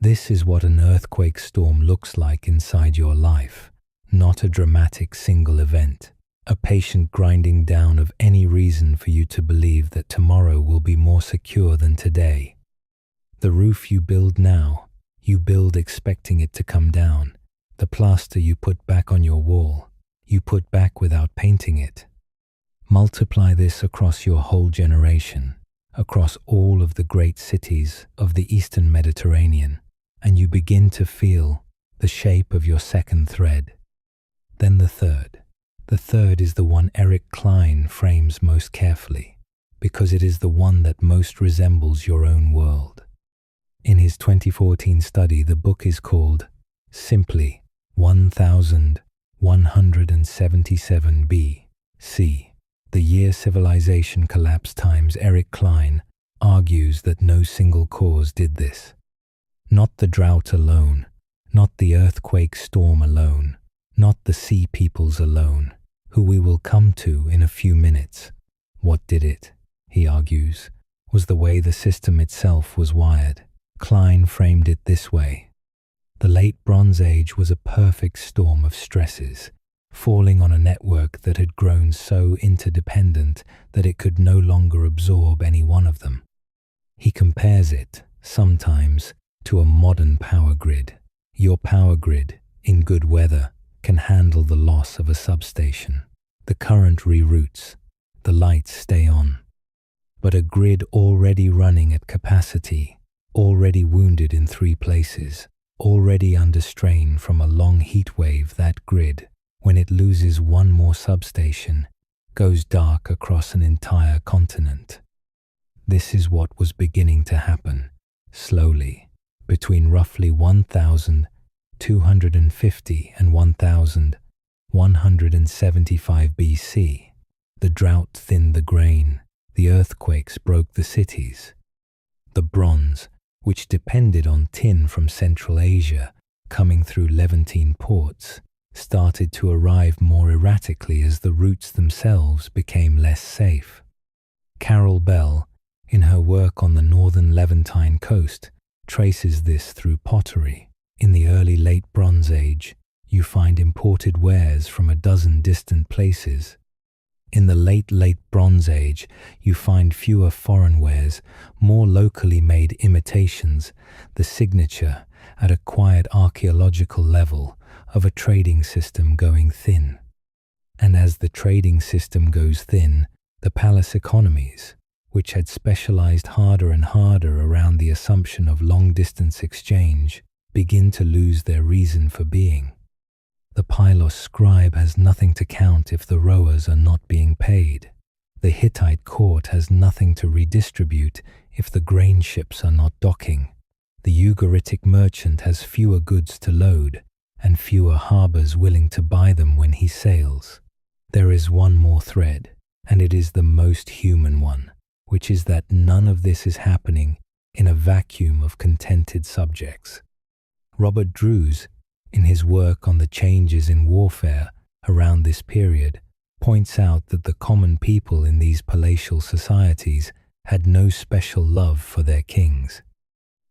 This is what an earthquake storm looks like inside your life, not a dramatic single event, a patient grinding down of any reason for you to believe that tomorrow will be more secure than today. The roof you build now, you build expecting it to come down. The plaster you put back on your wall, you put back without painting it. Multiply this across your whole generation, across all of the great cities of the Eastern Mediterranean, and you begin to feel the shape of your second thread. Then the third. The third is the one Eric Cline frames most carefully, because it is the one that most resembles your own world. In his 2014 study, the book is called simply 1177 B.C., the year civilization collapsed times. Eric Cline argues that no single cause did this. Not the drought alone, not the earthquake storm alone, not the sea peoples alone, who we will come to in a few minutes. What did it, he argues, was the way the system itself was wired. Cline framed it this way. The late Bronze Age was a perfect storm of stresses, falling on a network that had grown so interdependent that it could no longer absorb any one of them. He compares it, sometimes, to a modern power grid. Your power grid, in good weather, can handle the loss of a substation. The current reroutes, the lights stay on. But a grid already running at capacity, already wounded in 3 places, already under strain from a long heat wave, that grid, when it loses one more substation, goes dark across an entire continent. This is what was beginning to happen, slowly, between roughly 1250 and 1175 BC. The drought thinned the grain, the earthquakes broke the cities. The bronze, which depended on tin from Central Asia coming through Levantine ports, started to arrive more erratically as the routes themselves became less safe. Carol Bell, in her work on the northern Levantine coast, traces this through pottery. In the early late Bronze Age, you find imported wares from a dozen distant places. In the late Bronze Age, you find fewer foreign wares, more locally made imitations, the signature, at a quiet archaeological level, of a trading system going thin. And as the trading system goes thin, the palace economies, which had specialized harder and harder around the assumption of long-distance exchange, begin to lose their reason for being. The Pylos scribe has nothing to count if the rowers are not being paid. The Hittite court has nothing to redistribute if the grain ships are not docking. The Ugaritic merchant has fewer goods to load and fewer harbors willing to buy them when he sails. There is one more thread, and it is the most human one, which is that none of this is happening in a vacuum of contented subjects. Robert Drews, in his work on the changes in warfare around this period, points out that the common people in these palatial societies had no special love for their kings.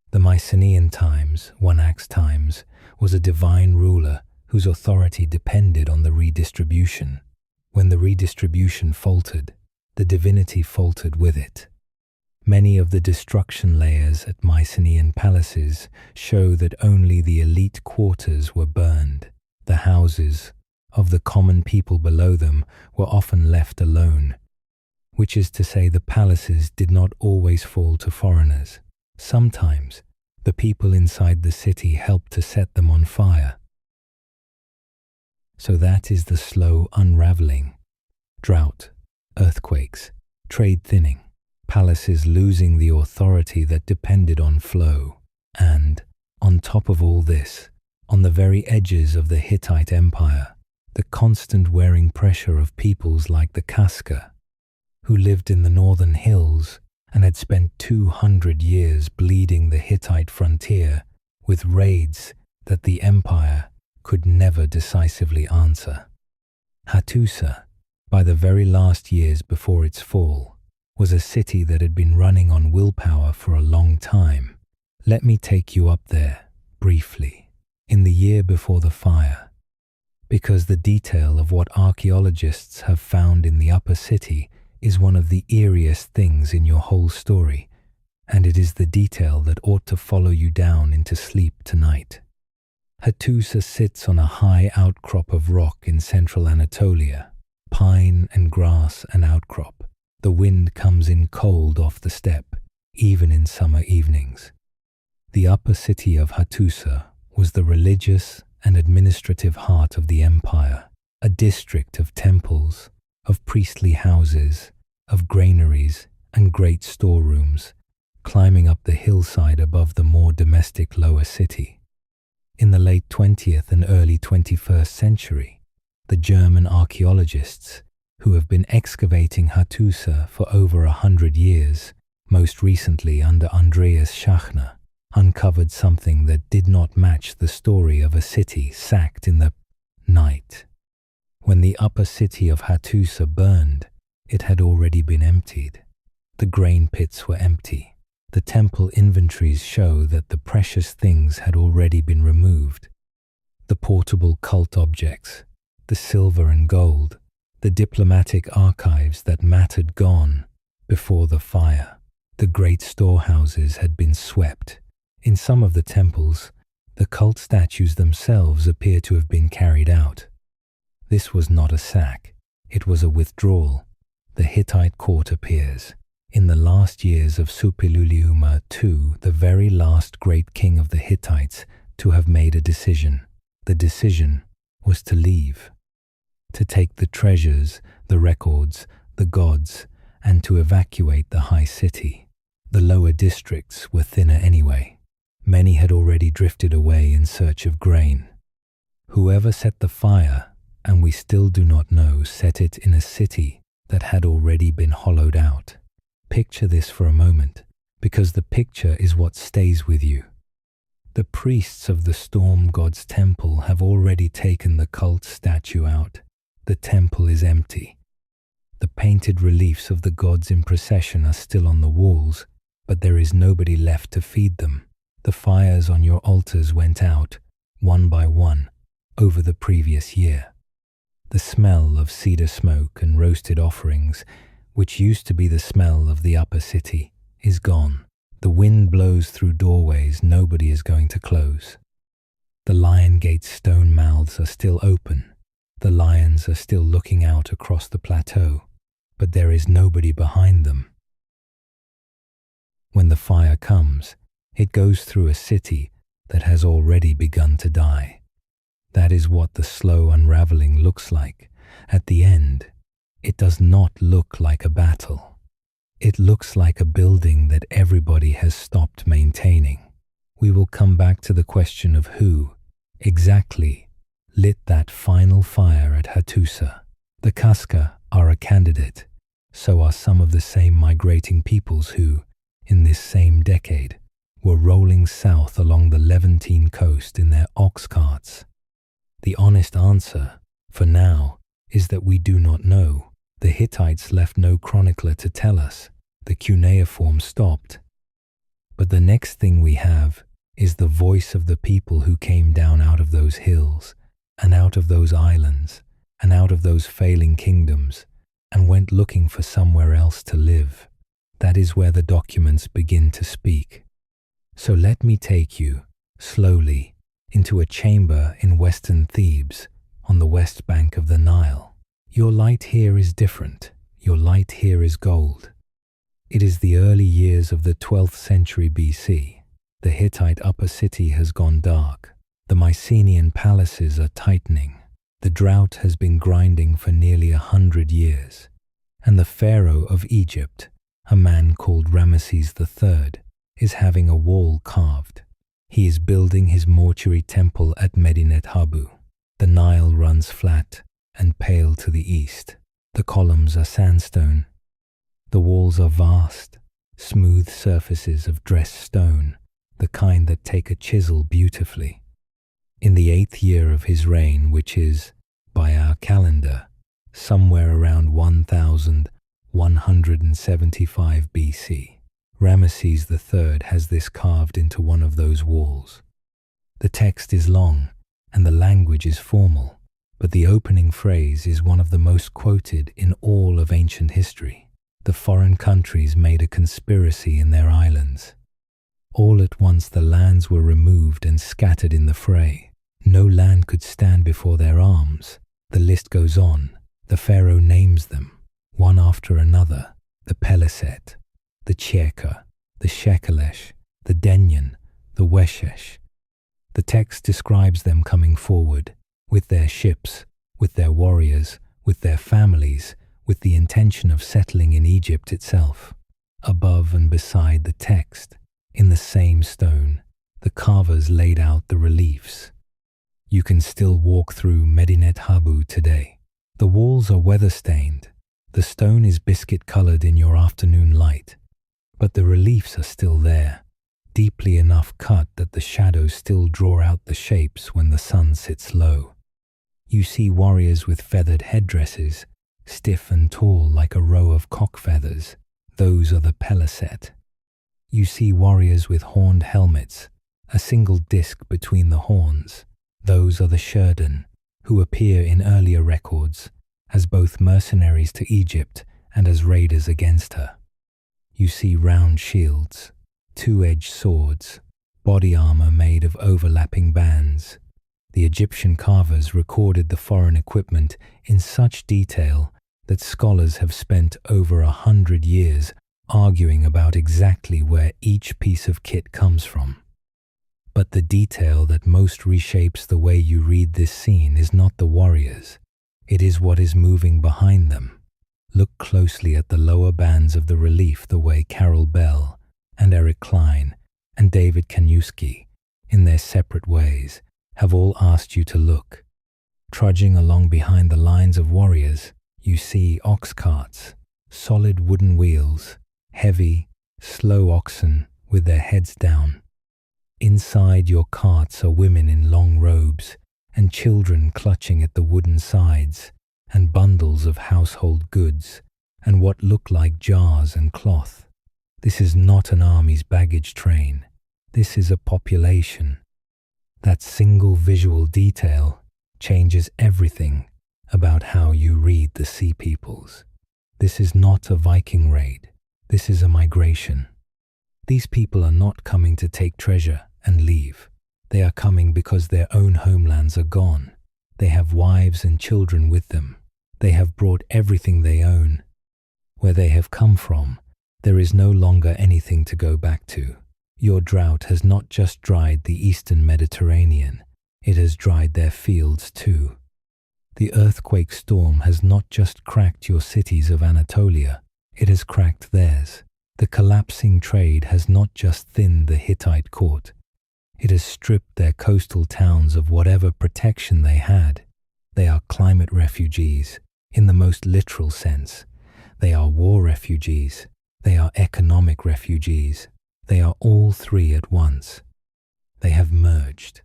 The Mycenaean times, one-axe times, was a divine ruler whose authority depended on the redistribution. When the redistribution faltered, the divinity faltered with it. Many of the destruction layers at Mycenaean palaces show that only the elite quarters were burned. The houses of the common people below them were often left alone, which is to say the palaces did not always fall to foreigners. Sometimes the people inside the city helped to set them on fire. So that is the slow unraveling. Drought, earthquakes, trade thinning, palaces losing the authority that depended on flow, and, on top of all this, on the very edges of the Hittite Empire, the constant wearing pressure of peoples like the Kaska, who lived in the northern hills and had spent 200 years bleeding the Hittite frontier with raids that the empire could never decisively answer. Hattusa, by the very last years before its fall, was a city that had been running on willpower for a long time. Let me take you up there, briefly, in the year before the fire, because the detail of what archaeologists have found in the upper city is one of the eeriest things in your whole story, and it is the detail that ought to follow you down into sleep tonight. Hattusa sits on a high outcrop of rock in central Anatolia, pine and grass and outcrop. The wind comes in cold off the steppe, even in summer evenings. The upper city of Hattusa was the religious and administrative heart of the empire, a district of temples, of priestly houses, of granaries and great storerooms, climbing up the hillside above the more domestic lower city. In the late 20th and early 21st century, the German archaeologists, who have been excavating Hattusa for over 100 years, most recently under Andreas Schachner, uncovered something that did not match the story of a city sacked in the night. When the upper city of Hattusa burned, it had already been emptied. The grain pits were empty. The temple inventories show that the precious things had already been removed. The portable cult objects, the silver and gold, the diplomatic archives that mattered gone before the fire. The great storehouses had been swept. In some of the temples, the cult statues themselves appear to have been carried out. This was not a sack, it was a withdrawal. The Hittite court appears. In the last years of Suppiluliuma II, the very last great king of the Hittites, to have made a decision. The decision was to leave, to take the treasures, the records, the gods, and to evacuate the high city. The lower districts were thinner anyway. Many had already drifted away in search of grain. Whoever set the fire, and we still do not know, set it in a city that had already been hollowed out. Picture this for a moment, because the picture is what stays with you. The priests of the storm god's temple have already taken the cult statue out. The temple is empty. The painted reliefs of the gods in procession are still on the walls, but there is nobody left to feed them. The fires on your altars went out, one by one, over the previous year. The smell of cedar smoke and roasted offerings, which used to be the smell of the upper city, is gone. The wind blows through doorways nobody is going to close. The lion gate's stone mouths are still open. The lions are still looking out across the plateau, but there is nobody behind them. When the fire comes, it goes through a city that has already begun to die. That is what the slow unraveling looks like. At the end, it does not look like a battle. It looks like a building that everybody has stopped maintaining. We will come back to the question of who, exactly, lit that final fire at Hattusa. The Kaska are a candidate. So are some of the same migrating peoples who, in this same decade, were rolling south along the Levantine coast in their ox carts. The honest answer, for now, is that we do not know. The Hittites left no chronicler to tell us. The cuneiform stopped. But the next thing we have is the voice of the people who came down out of those hills, and out of those islands, and out of those failing kingdoms, and went looking for somewhere else to live. That is where the documents begin to speak. So let me take you, slowly, into a chamber in western Thebes, on the west bank of the Nile. Your light here is different. Your light here is gold. It is the early years of the 12th century BC. The Hittite upper city has gone dark. The Mycenaean palaces are tightening. The drought has been grinding for nearly 100 years. And the pharaoh of Egypt, a man called Ramesses III, is having a wall carved. He is building his mortuary temple at Medinet Habu. The Nile runs flat and pale to the east. The columns are sandstone. The walls are vast, smooth surfaces of dressed stone, the kind that take a chisel beautifully. In the 8th year of his reign, which is, by our calendar, somewhere around 1175 BC, Ramesses III has this carved into one of those walls. The text is long and the language is formal, but the opening phrase is one of the most quoted in all of ancient history. The foreign countries made a conspiracy in their islands. All at once the lands were removed and scattered in the fray. No land could stand before their arms. The list goes on. The pharaoh names them, one after another: the Peliset, the Cheka, the Shekelesh, the Denyen, the Weshesh. The text describes them coming forward, with their ships, with their warriors, with their families, with the intention of settling in Egypt itself. Above and beside the text, in the same stone, the carvers laid out the reliefs. You can still walk through Medinet Habu today. The walls are weather-stained. The stone is biscuit-colored in your afternoon light, but the reliefs are still there, deeply enough cut that the shadows still draw out the shapes when the sun sits low. You see warriors with feathered headdresses, stiff and tall like a row of cock feathers. Those are the Peliset. You see warriors with horned helmets, a single disc between the horns. Those are the Shurden, who appear in earlier records as both mercenaries to Egypt and as raiders against her. You see round shields, two-edged swords, body armor made of overlapping bands. The Egyptian carvers recorded the foreign equipment in such detail that scholars have spent over 100 years arguing about exactly where each piece of kit comes from. But the detail that most reshapes the way you read this scene is not the warriors. It is what is moving behind them. Look closely at the lower bands of the relief the way Carol Bell and Eric Cline and David Kaniewski, in their separate ways, have all asked you to look. Trudging along behind the lines of warriors, you see ox carts, solid wooden wheels, heavy, slow oxen with their heads down. Inside your carts are women in long robes and children clutching at the wooden sides, and bundles of household goods and what look like jars and cloth. This is not an army's baggage train. This is a population. That single visual detail changes everything about how you read the Sea Peoples. This is not a Viking raid. This is a migration. These people are not coming to take treasure and leave. They are coming because their own homelands are gone. They have wives and children with them. They have brought everything they own. Where they have come from, there is no longer anything to go back to. Your drought has not just dried the eastern Mediterranean, it has dried their fields too. The earthquake storm has not just cracked your cities of Anatolia, it has cracked theirs. The collapsing trade has not just thinned the Hittite court, it has stripped their coastal towns of whatever protection they had. They are climate refugees, in the most literal sense. They are war refugees. They are economic refugees. They are all three at once. They have merged,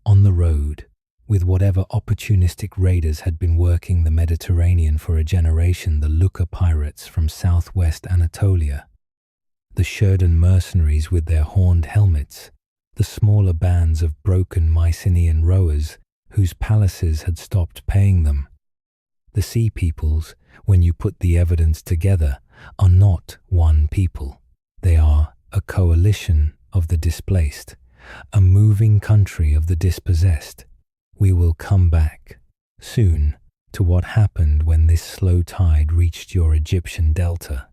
on the road, with whatever opportunistic raiders had been working the Mediterranean for a generation, the Lucca pirates from southwest Anatolia, the Shurden mercenaries with their horned helmets, the smaller bands of broken Mycenaean rowers whose palaces had stopped paying them. The Sea Peoples, when you put the evidence together, are not one people. They are a coalition of the displaced, a moving country of the dispossessed. We will come back soon to what happened when this slow tide reached your Egyptian delta.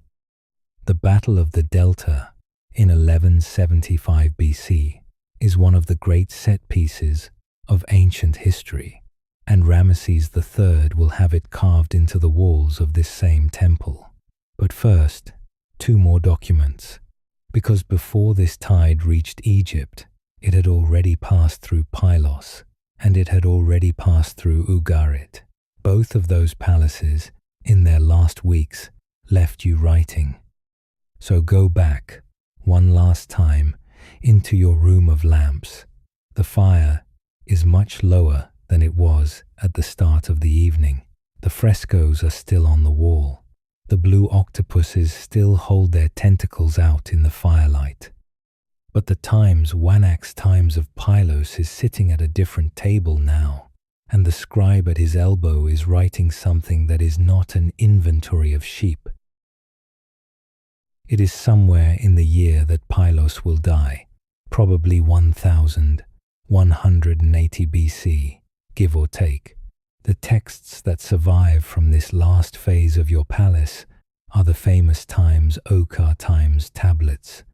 The Battle of the Delta in 1175 BC is one of the great set pieces of ancient history, and Ramesses III will have it carved into the walls of this same temple. But first, two more documents, because before this tide reached Egypt, it had already passed through Pylos, and it had already passed through Ugarit. Both of those palaces, in their last weeks, left you writing. So go back, one last time, into your room of lamps. The fire is much lower than it was at the start of the evening. The frescoes are still on the wall. The blue octopuses still hold their tentacles out in the firelight. But the Wanak's Times of Pylos is sitting at a different table now, and the scribe at his elbow is writing something that is not an inventory of sheep. It is somewhere in the year that Pylos will die, probably 1180 BC, give or take. The texts that survive from this last phase of your palace are the famous Ochre Times tablets.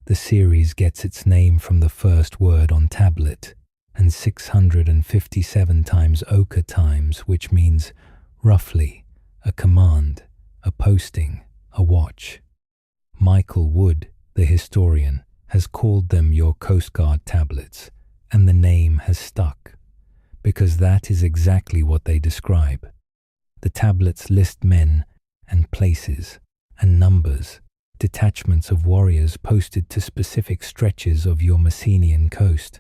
The series gets its name from the first word on tablet, and 657 times Ochre Times, which means, roughly, a command, a posting, a watch. Michael Wood, the historian, has called them your Coast Guard tablets, and the name has stuck, because that is exactly what they describe. The tablets list men and places and numbers, detachments of warriors posted to specific stretches of your Messenian coast.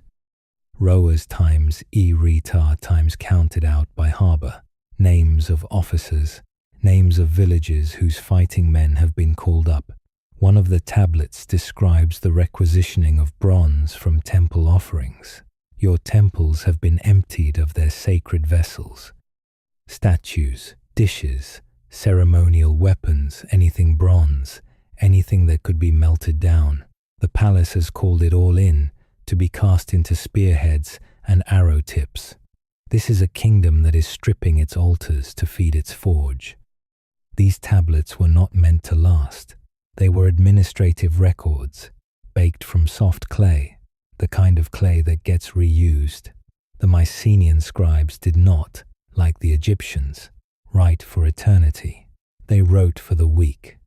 Rowers times retar times counted out by harbour, names of officers, names of villages whose fighting men have been called up. One of the tablets describes the requisitioning of bronze from temple offerings. Your temples have been emptied of their sacred vessels. Statues, dishes, ceremonial weapons, anything bronze, anything that could be melted down. The palace has called it all in to be cast into spearheads and arrow tips. This is a kingdom that is stripping its altars to feed its forge. These tablets were not meant to last. They were administrative records, baked from soft clay, the kind of clay that gets reused. The Mycenaean scribes did not, like the Egyptians, write for eternity. They wrote for the week.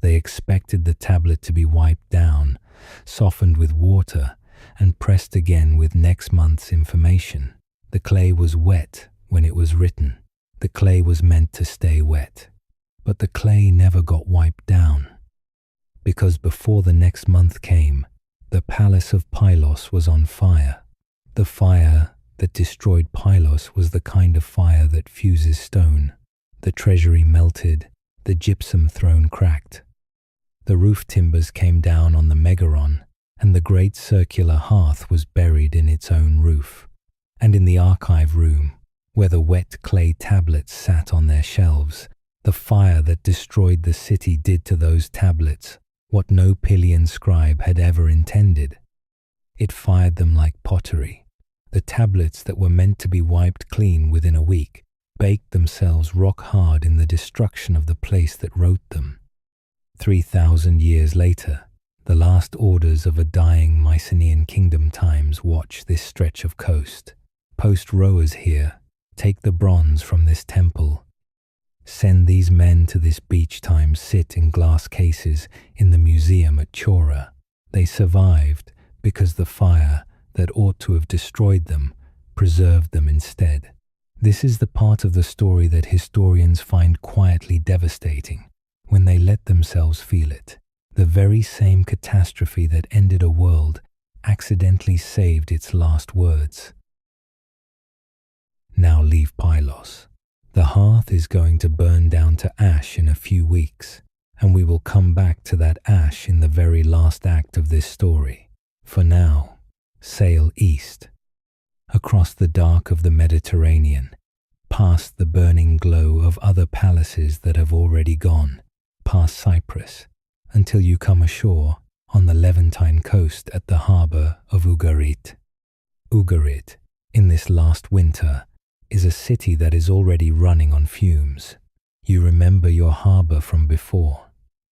They expected the tablet to be wiped down, softened with water, and pressed again with next month's information. The clay was wet when it was written. The clay was meant to stay wet. But the clay never got wiped down, because before the next month came, the palace of Pylos was on fire. The fire that destroyed Pylos was the kind of fire that fuses stone. The treasury melted, the gypsum throne cracked. The roof timbers came down on the Megaron, and the great circular hearth was buried in its own roof. And in the archive room, where the wet clay tablets sat on their shelves, the fire that destroyed the city did to those tablets what no Pylian scribe had ever intended. It fired them like pottery. The tablets that were meant to be wiped clean within a week baked themselves rock hard in the destruction of the place that wrote them. 3,000 years later, the last orders of a dying Mycenaean kingdom times watch this stretch of coast. Post rowers here, take the bronze from this temple. Send these men to this beach times, sit in glass cases in the museum at Chora. They survived because the fire that ought to have destroyed them preserved them instead. This is the part of the story that historians find quietly devastating when they let themselves feel it. The very same catastrophe that ended a world accidentally saved its last words. Now leave Pylos. The hearth is going to burn down to ash in a few weeks, and we will come back to that ash in the very last act of this story. For now, sail east, across the dark of the Mediterranean, past the burning glow of other palaces that have already gone, past Cyprus until you come ashore on the Levantine coast at the harbour of Ugarit. Ugarit, in this last winter, is a city that is already running on fumes. You remember your harbour from before,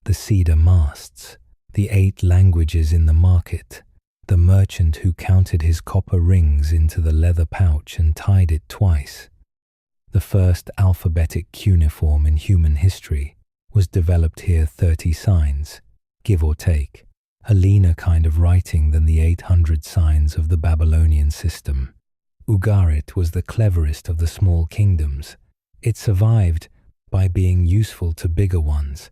the cedar masts, the 8 languages in the market, the merchant who counted his copper rings into the leather pouch and tied it twice. The first alphabetic cuneiform in human history was developed here 30 signs, give or take, a leaner kind of writing than the 800 signs of the Babylonian system. Ugarit was the cleverest of the small kingdoms. It survived by being useful to bigger ones.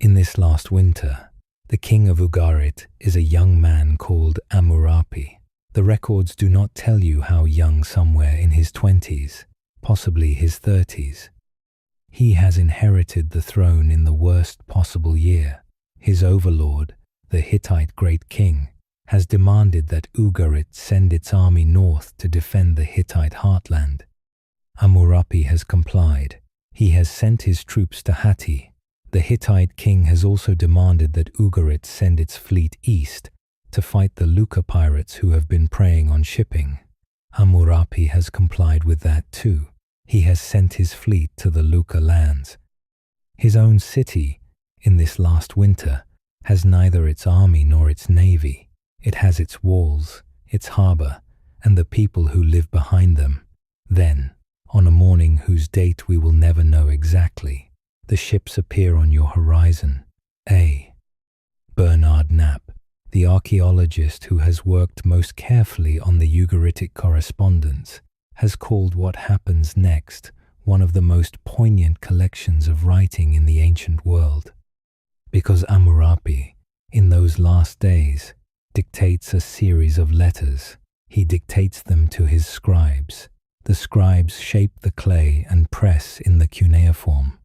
In this last winter, the king of Ugarit is a young man called Amurapi. The records do not tell you how young, somewhere in his 20s, possibly his 30s. He has inherited the throne in the worst possible year. His overlord, the Hittite great king, has demanded that Ugarit send its army north to defend the Hittite heartland. Amurapi has complied. He has sent his troops to Hatti. The Hittite king has also demanded that Ugarit send its fleet east to fight the Luca pirates who have been preying on shipping. Amurapi has complied with that too. He has sent his fleet to the Luca lands. His own city, in this last winter, has neither its army nor its navy. It has its walls, its harbour, and the people who live behind them. Then, on a morning whose date we will never know exactly, the ships appear on your horizon. A. Bernard Knapp, the archaeologist who has worked most carefully on the Ugaritic correspondence, has called what happens next one of the most poignant collections of writing in the ancient world. Because Amurapi, in those last days, dictates a series of letters. He dictates them to his scribes. The scribes shape the clay and press in the cuneiform.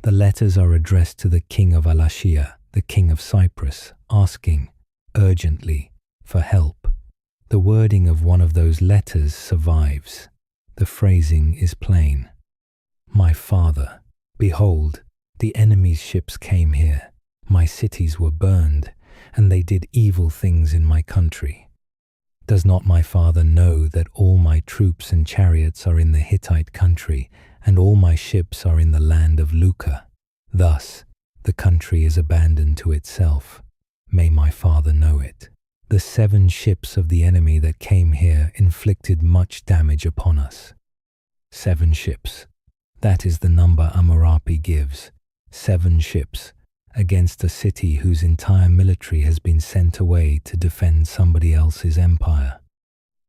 The letters are addressed to the king of Alashia, the king of Cyprus, asking, urgently, for help. The wording of one of those letters survives. The phrasing is plain. My father, behold, the enemy's ships came here. My cities were burned, and they did evil things in my country. Does not my father know that all my troops and chariots are in the Hittite country, and all my ships are in the land of Luca? Thus, the country is abandoned to itself. May my father know it. The 7 ships of the enemy that came here inflicted much damage upon us. 7 ships. That is the number Amurapi gives. 7 ships, against a city whose entire military has been sent away to defend somebody else's empire.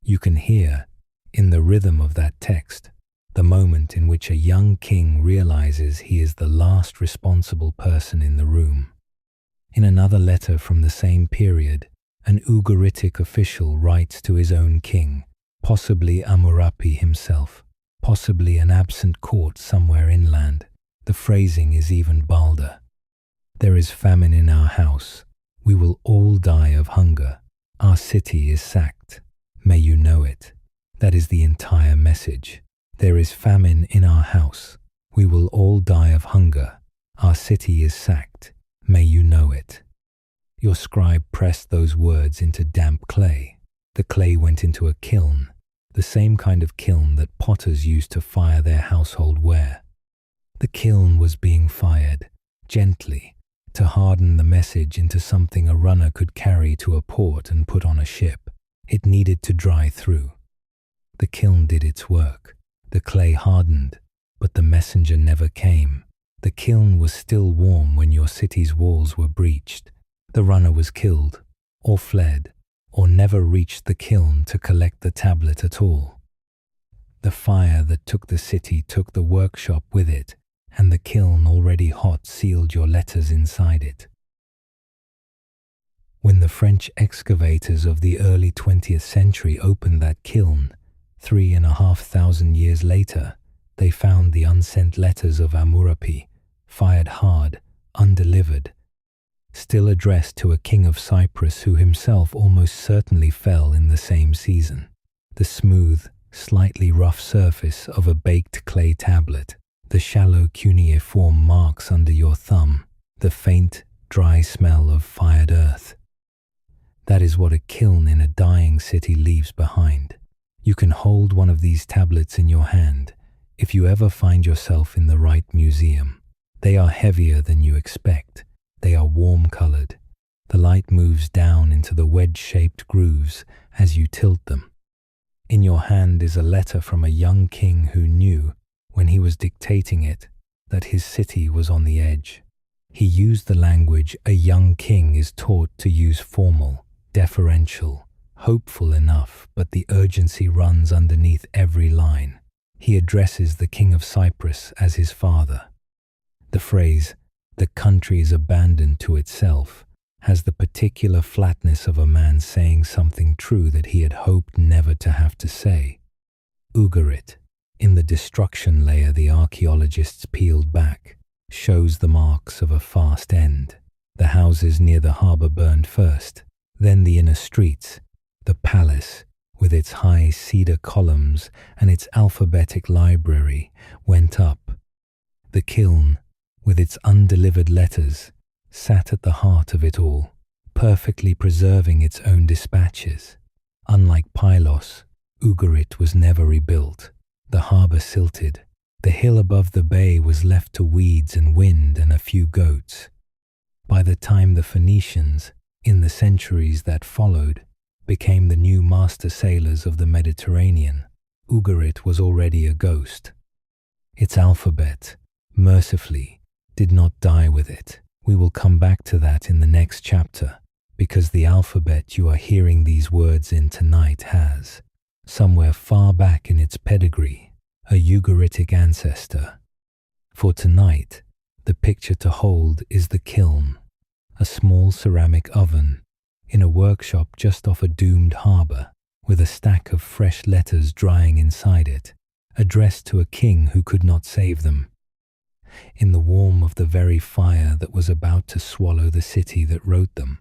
You can hear, in the rhythm of that text, the moment in which a young king realizes he is the last responsible person in the room. In another letter from the same period, an Ugaritic official writes to his own king, possibly Amurapi himself, possibly an absent court somewhere inland. The phrasing is even bolder. There is famine in our house. We will all die of hunger. Our city is sacked. May you know it. That is the entire message. There is famine in our house. We will all die of hunger. Our city is sacked. May you know it. Your scribe pressed those words into damp clay. The clay went into a kiln, the same kind of kiln that potters use to fire their household ware. The kiln was being fired, gently, to harden the message into something a runner could carry to a port and put on a ship. It needed to dry through. The kiln did its work. The clay hardened, but the messenger never came. The kiln was still warm when your city's walls were breached. The runner was killed, or fled, or never reached the kiln to collect the tablet at all. The fire that took the city took the workshop with it, and the kiln already hot sealed your letters inside it. When the French excavators of the early 20th century opened that kiln, 3,500 years later, they found the unsent letters of Amurapi, fired hard, undelivered, still addressed to a king of Cyprus who himself almost certainly fell in the same season. The smooth, slightly rough surface of a baked clay tablet, the shallow cuneiform marks under your thumb, the faint, dry smell of fired earth. That is what a kiln in a dying city leaves behind. You can hold one of these tablets in your hand if you ever find yourself in the right museum. They are heavier than you expect. They are warm-colored. The light moves down into the wedge-shaped grooves as you tilt them. In your hand is a letter from a young king who knew, when he was dictating it, that his city was on the edge. He used the language a young king is taught to use: formal, deferential, hopeful enough, but the urgency runs underneath every line. He addresses the king of Cyprus as his father. The phrase, "the country is abandoned to itself," has the particular flatness of a man saying something true that he had hoped never to have to say. Ugarit, in the destruction layer the archaeologists peeled back, shows the marks of a fast end. The houses near the harbour burned first, then the inner streets. The palace, with its high cedar columns and its alphabetic library, went up. The kiln, with its undelivered letters, sat at the heart of it all, perfectly preserving its own dispatches. Unlike Pylos, Ugarit was never rebuilt. The harbour silted. The hill above the bay was left to weeds and wind and a few goats. By the time the Phoenicians, in the centuries that followed, became the new master sailors of the Mediterranean, Ugarit was already a ghost. Its alphabet, mercifully, did not die with it. We will come back to that in the next chapter, because the alphabet you are hearing these words in tonight has, somewhere far back in its pedigree, a Ugaritic ancestor. For tonight, the picture to hold is the kiln, a small ceramic oven in a workshop just off a doomed harbour, with a stack of fresh letters drying inside it, addressed to a king who could not save them. In the warmth of the very fire that was about to swallow the city that wrote them.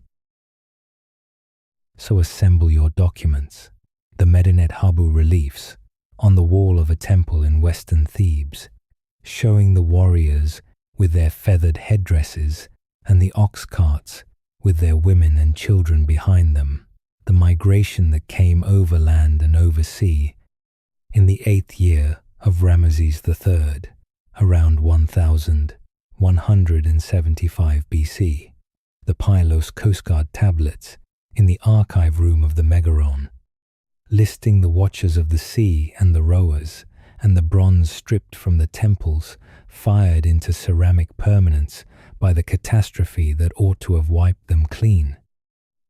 So assemble your documents. The Medinet Habu reliefs on the wall of a temple in western Thebes, showing the warriors with their feathered headdresses and the ox carts with their women and children behind them, the migration that came overland and oversea in the 8th year of Ramesses III, around 1175 BC, the Pylos Coast Guard tablets in the archive room of the Megaron, listing the watchers of the sea and the rowers, and the bronze stripped from the temples, fired into ceramic permanence by the catastrophe that ought to have wiped them clean.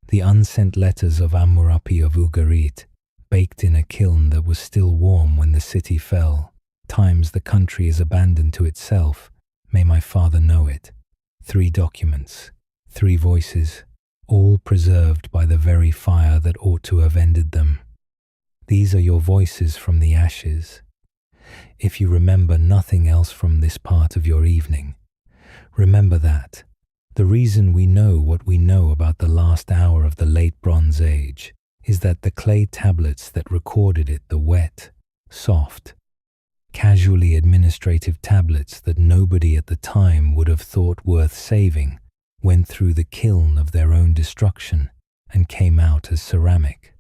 The unsent letters of Hammurapi of Ugarit, baked in a kiln that was still warm when the city fell. Times the country is abandoned to itself, may my father know it. 3 documents, 3 voices, all preserved by the very fire that ought to have ended them. These are your voices from the ashes. If you remember nothing else from this part of your evening, remember that the reason we know what we know about the last hour of the late Bronze Age is that the clay tablets that recorded it, the wet, soft, casually administrative tablets that nobody at the time would have thought worth saving, went through the kiln of their own destruction and came out as ceramic.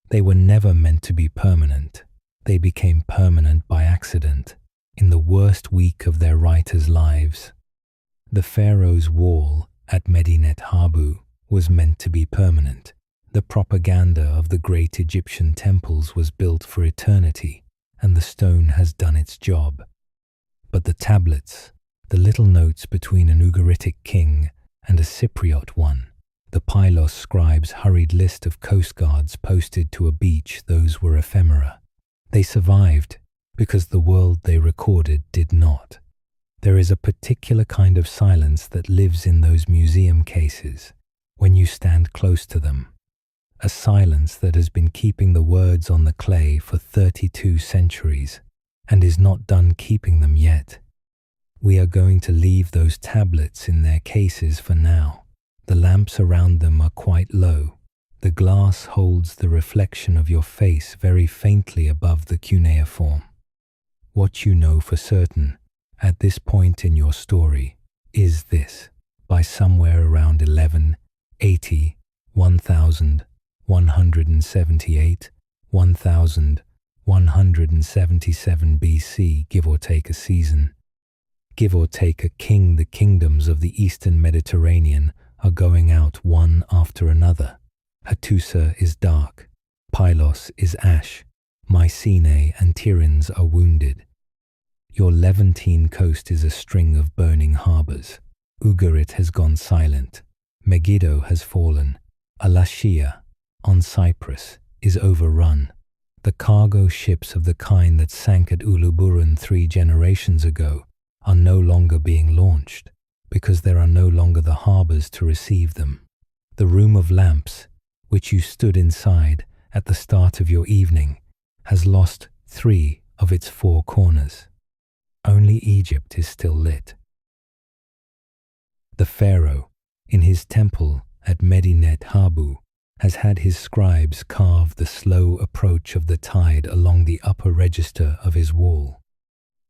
They were never meant to be permanent. They became permanent by accident, in the worst week of their writers' lives. The Pharaoh's wall at Medinet Habu was meant to be permanent. The propaganda of the great Egyptian temples was built for eternity, and the stone has done its job. But the tablets, the little notes between an Ugaritic king and a Cypriot one, the Pylos scribes' hurried list of coast guards posted to a beach, those were ephemera. They survived because the world they recorded did not. There is a particular kind of silence that lives in those museum cases when you stand close to them. A silence that has been keeping the words on the clay for 32 centuries and is not done keeping them yet. We are going to leave those tablets in their cases for now. The lamps around them are quite low. The glass holds the reflection of your face very faintly above the cuneiform. What you know for certain, at this point in your story is this: by somewhere around 1180, 1178, 1177 BC, give or take a season, give or take a king, the kingdoms of the Eastern Mediterranean are going out one after another. Hattusa is dark, Pylos is ash, Mycenae and Tiryns are wounded. Your Levantine coast is a string of burning harbours. Ugarit has gone silent. Megiddo has fallen. Alashia, on Cyprus, is overrun. The cargo ships of the kind that sank at Uluburun 3 generations ago are no longer being launched because there are no longer the harbours to receive them. The room of lamps, which you stood inside at the start of your evening, has lost 3 of its 4 corners. Only Egypt is still lit. The pharaoh, in his temple at Medinet Habu, has had his scribes carve the slow approach of the tide along the upper register of his wall.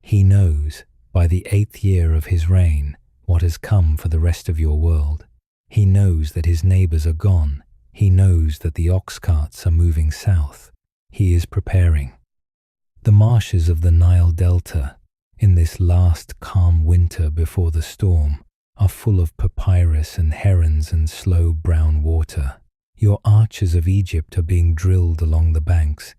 He knows, by the 8th year of his reign, what has come for the rest of your world. He knows that his neighbours are gone. He knows that the ox carts are moving south. He is preparing. The marshes of the Nile Delta, in this last calm winter before the storm, are full of papyrus and herons and slow brown water. Your archers of Egypt are being drilled along the banks.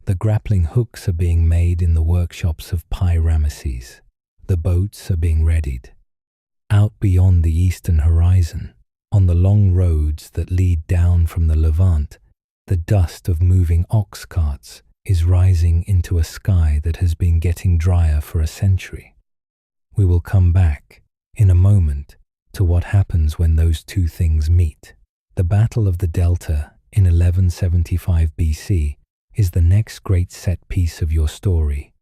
The grappling hooks are being made in the workshops of Pi-Ramesses. The boats are being readied. Out beyond the eastern horizon, on the long roads that lead down from the Levant, the dust of moving ox carts is rising into a sky that has been getting drier for a century. We will come back, in a moment, to what happens when those two things meet. The Battle of the Delta in 1175 BC is the next great set piece of your story,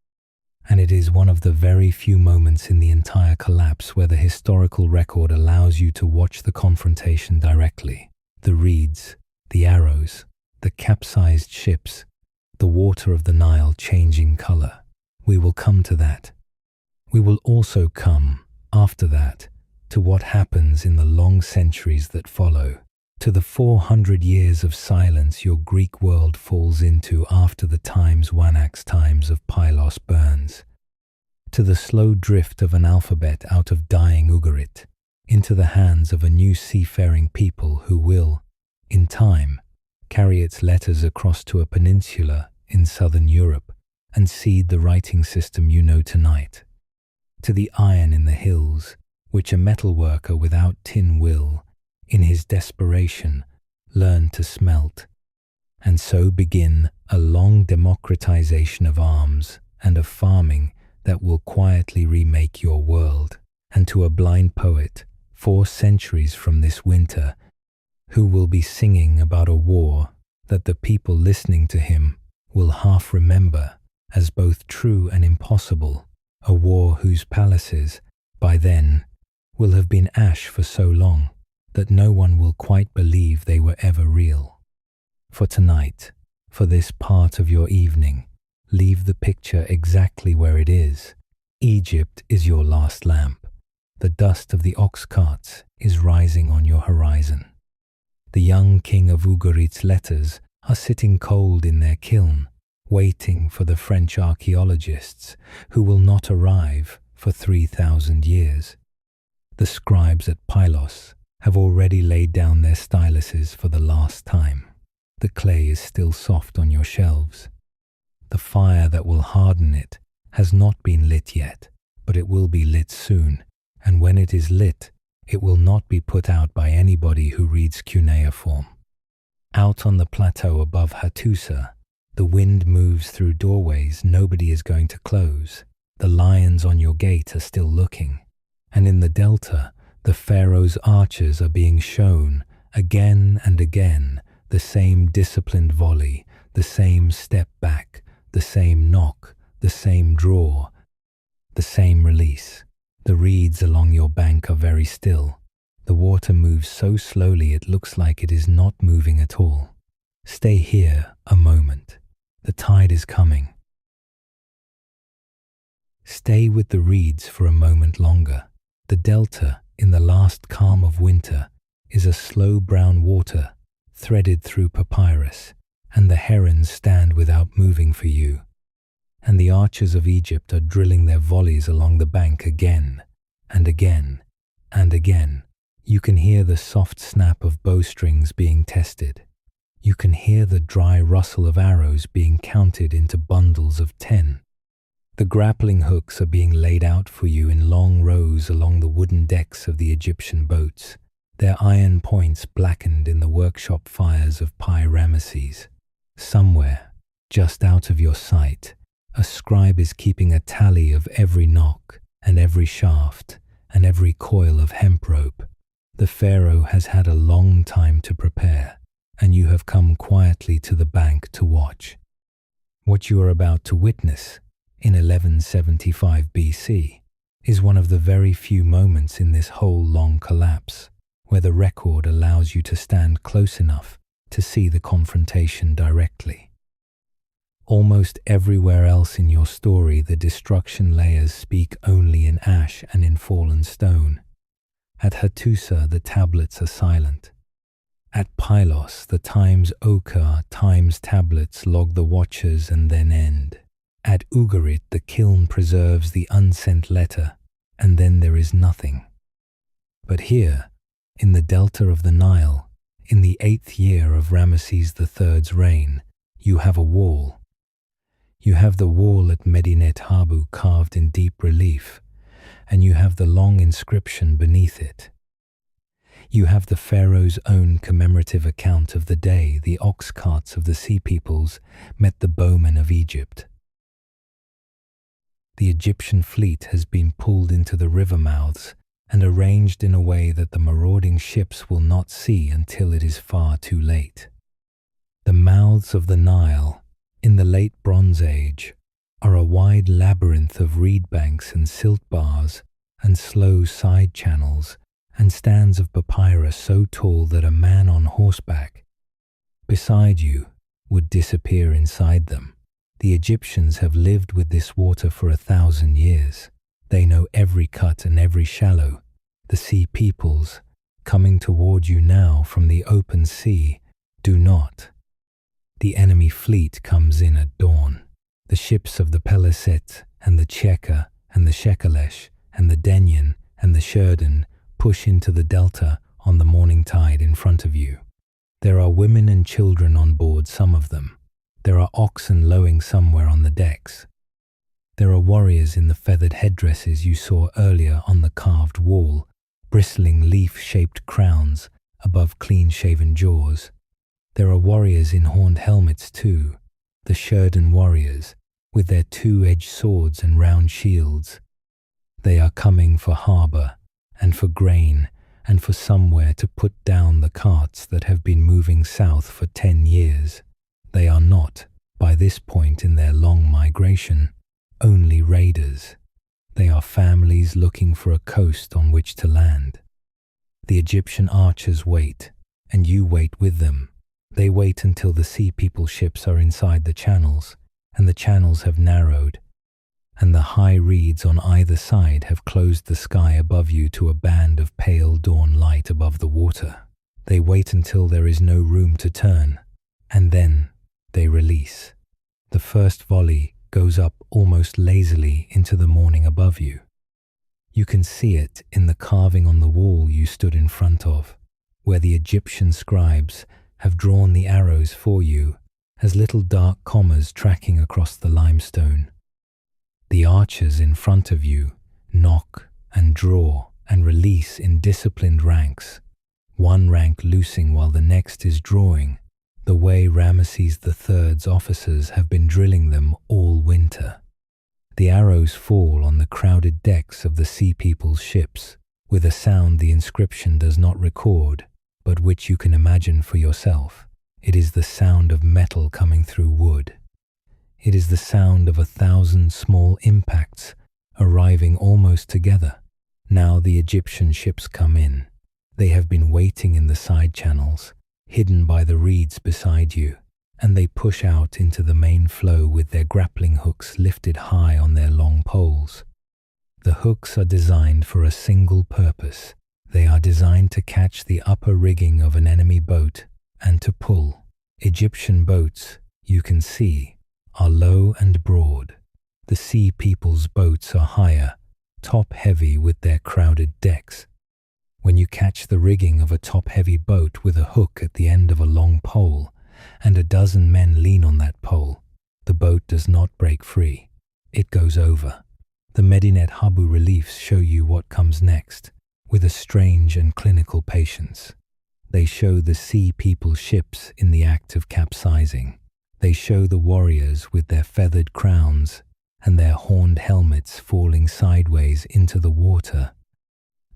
and it is one of the very few moments in the entire collapse where the historical record allows you to watch the confrontation directly. The reeds, the arrows, the capsized ships, the water of the Nile changing colour. We will come to that. We will also come, after that, to what happens in the long centuries that follow, to the 400 years of silence your Greek world falls into after the times Wanax times of Pylos burns, to the slow drift of an alphabet out of dying Ugarit, into the hands of a new seafaring people who will, in time, carry its letters across to a peninsula in southern Europe and seed the writing system you know tonight, to the iron in the hills, which a metalworker without tin will, in his desperation, learn to smelt, and so begin a long democratization of arms and of farming that will quietly remake your world, and to a blind poet, 4 centuries from this winter, who will be singing about a war that the people listening to him will half remember as both true and impossible, a war whose palaces, by then, will have been ash for so long that no one will quite believe they were ever real. For tonight, for this part of your evening, leave the picture exactly where it is. Egypt is your last lamp. The dust of the ox carts is rising on your horizon. The young king of Ugarit's letters are sitting cold in their kiln, waiting for the French archaeologists who will not arrive for 3,000 years. The scribes at Pylos have already laid down their styluses for the last time. The clay is still soft on your shelves. The fire that will harden it has not been lit yet, but it will be lit soon, and when it is lit, it will not be put out by anybody who reads cuneiform. Out on the plateau above Hattusa, the wind moves through doorways nobody is going to close. The lions on your gate are still looking. And in the delta, the pharaoh's archers are being shown, again and again, the same disciplined volley, the same step back, the same knock, the same draw, the same release. The reeds along your bank are very still. The water moves so slowly it looks like it is not moving at all. Stay here a moment. The tide is coming. Stay with the reeds for a moment longer. The delta, in the last calm of winter, is a slow brown water, threaded through papyrus, and the herons stand without moving for you. And the archers of Egypt are drilling their volleys along the bank again, and again, and again. You can hear the soft snap of bowstrings being tested. You can hear the dry rustle of arrows being counted into bundles of 10. The grappling hooks are being laid out for you in long rows along the wooden decks of the Egyptian boats, their iron points blackened in the workshop fires of Pi-Ramesses. Somewhere, just out of your sight, a scribe is keeping a tally of every knock and every shaft and every coil of hemp rope. The pharaoh has had a long time to prepare, and you have come quietly to the bank to watch. What you are about to witness, in 1175 BC, is one of the very few moments in this whole long collapse where the record allows you to stand close enough to see the confrontation directly. Almost everywhere else in your story, the destruction layers speak only in ash and in fallen stone. At Hattusa, the tablets are silent. At Pylos, the times ochre times tablets log the watchers and then end. At Ugarit, the kiln preserves the unsent letter, and then there is nothing. But here, in the delta of the Nile, in the 8th year of Ramesses III's reign, you have a wall. You have the wall at Medinet Habu carved in deep relief, and you have the long inscription beneath it. You have the pharaoh's own commemorative account of the day the ox carts of the sea peoples met the bowmen of Egypt. The Egyptian fleet has been pulled into the river mouths and arranged in a way that the marauding ships will not see until it is far too late. The mouths of the Nile, in the late Bronze Age, are a wide labyrinth of reed banks and silt bars and slow side channels and stands of papyrus so tall that a man on horseback beside you would disappear inside them. The Egyptians have lived with this water for 1,000 years. They know every cut and every shallow. The sea peoples, coming toward you now from the open sea, do not. The enemy fleet comes in at dawn. The ships of the Peleset and the Cheka and the Shekelesh and the Denyen and the Sheridan push into the delta on the morning tide in front of you. There are women and children on board, some of them. There are oxen lowing somewhere on the decks. There are warriors in the feathered headdresses you saw earlier on the carved wall, bristling leaf-shaped crowns above clean-shaven jaws. There are warriors in horned helmets too, the Sheridan warriors, with their two-edged swords and round shields. They are coming for harbour, and for grain, and for somewhere to put down the carts that have been moving south for 10 years. They are not, by this point in their long migration, only raiders. They are families looking for a coast on which to land. The Egyptian archers wait, and you wait with them. They wait until the sea people ships are inside the channels, and the channels have narrowed, and the high reeds on either side have closed the sky above you to a band of pale dawn light above the water. They wait until there is no room to turn, and then they release. The first volley goes up almost lazily into the morning above you. You can see it in the carving on the wall you stood in front of, where the Egyptian scribes have drawn the arrows for you as little dark commas tracking across the limestone. The archers in front of you knock and draw and release in disciplined ranks, one rank loosing while the next is drawing, the way Ramesses III's officers have been drilling them all winter. The arrows fall on the crowded decks of the sea people's ships, with a sound the inscription does not record, but which you can imagine for yourself. It is the sound of metal coming through wood. It is the sound of 1,000 small impacts arriving almost together. Now the Egyptian ships come in. They have been waiting in the side channels, hidden by the reeds beside you, and they push out into the main flow with their grappling hooks lifted high on their long poles. The hooks are designed for a single purpose. They are designed to catch the upper rigging of an enemy boat and to pull. Egyptian boats, you can see, are low and broad. The sea people's boats are higher, top-heavy with their crowded decks. When you catch the rigging of a top-heavy boat with a hook at the end of a long pole, and a dozen men lean on that pole, the boat does not break free. It goes over. The Medinet Habu reliefs show you what comes next, with a strange and clinical patience. They show the sea people's ships in the act of capsizing. They show the warriors with their feathered crowns and their horned helmets falling sideways into the water.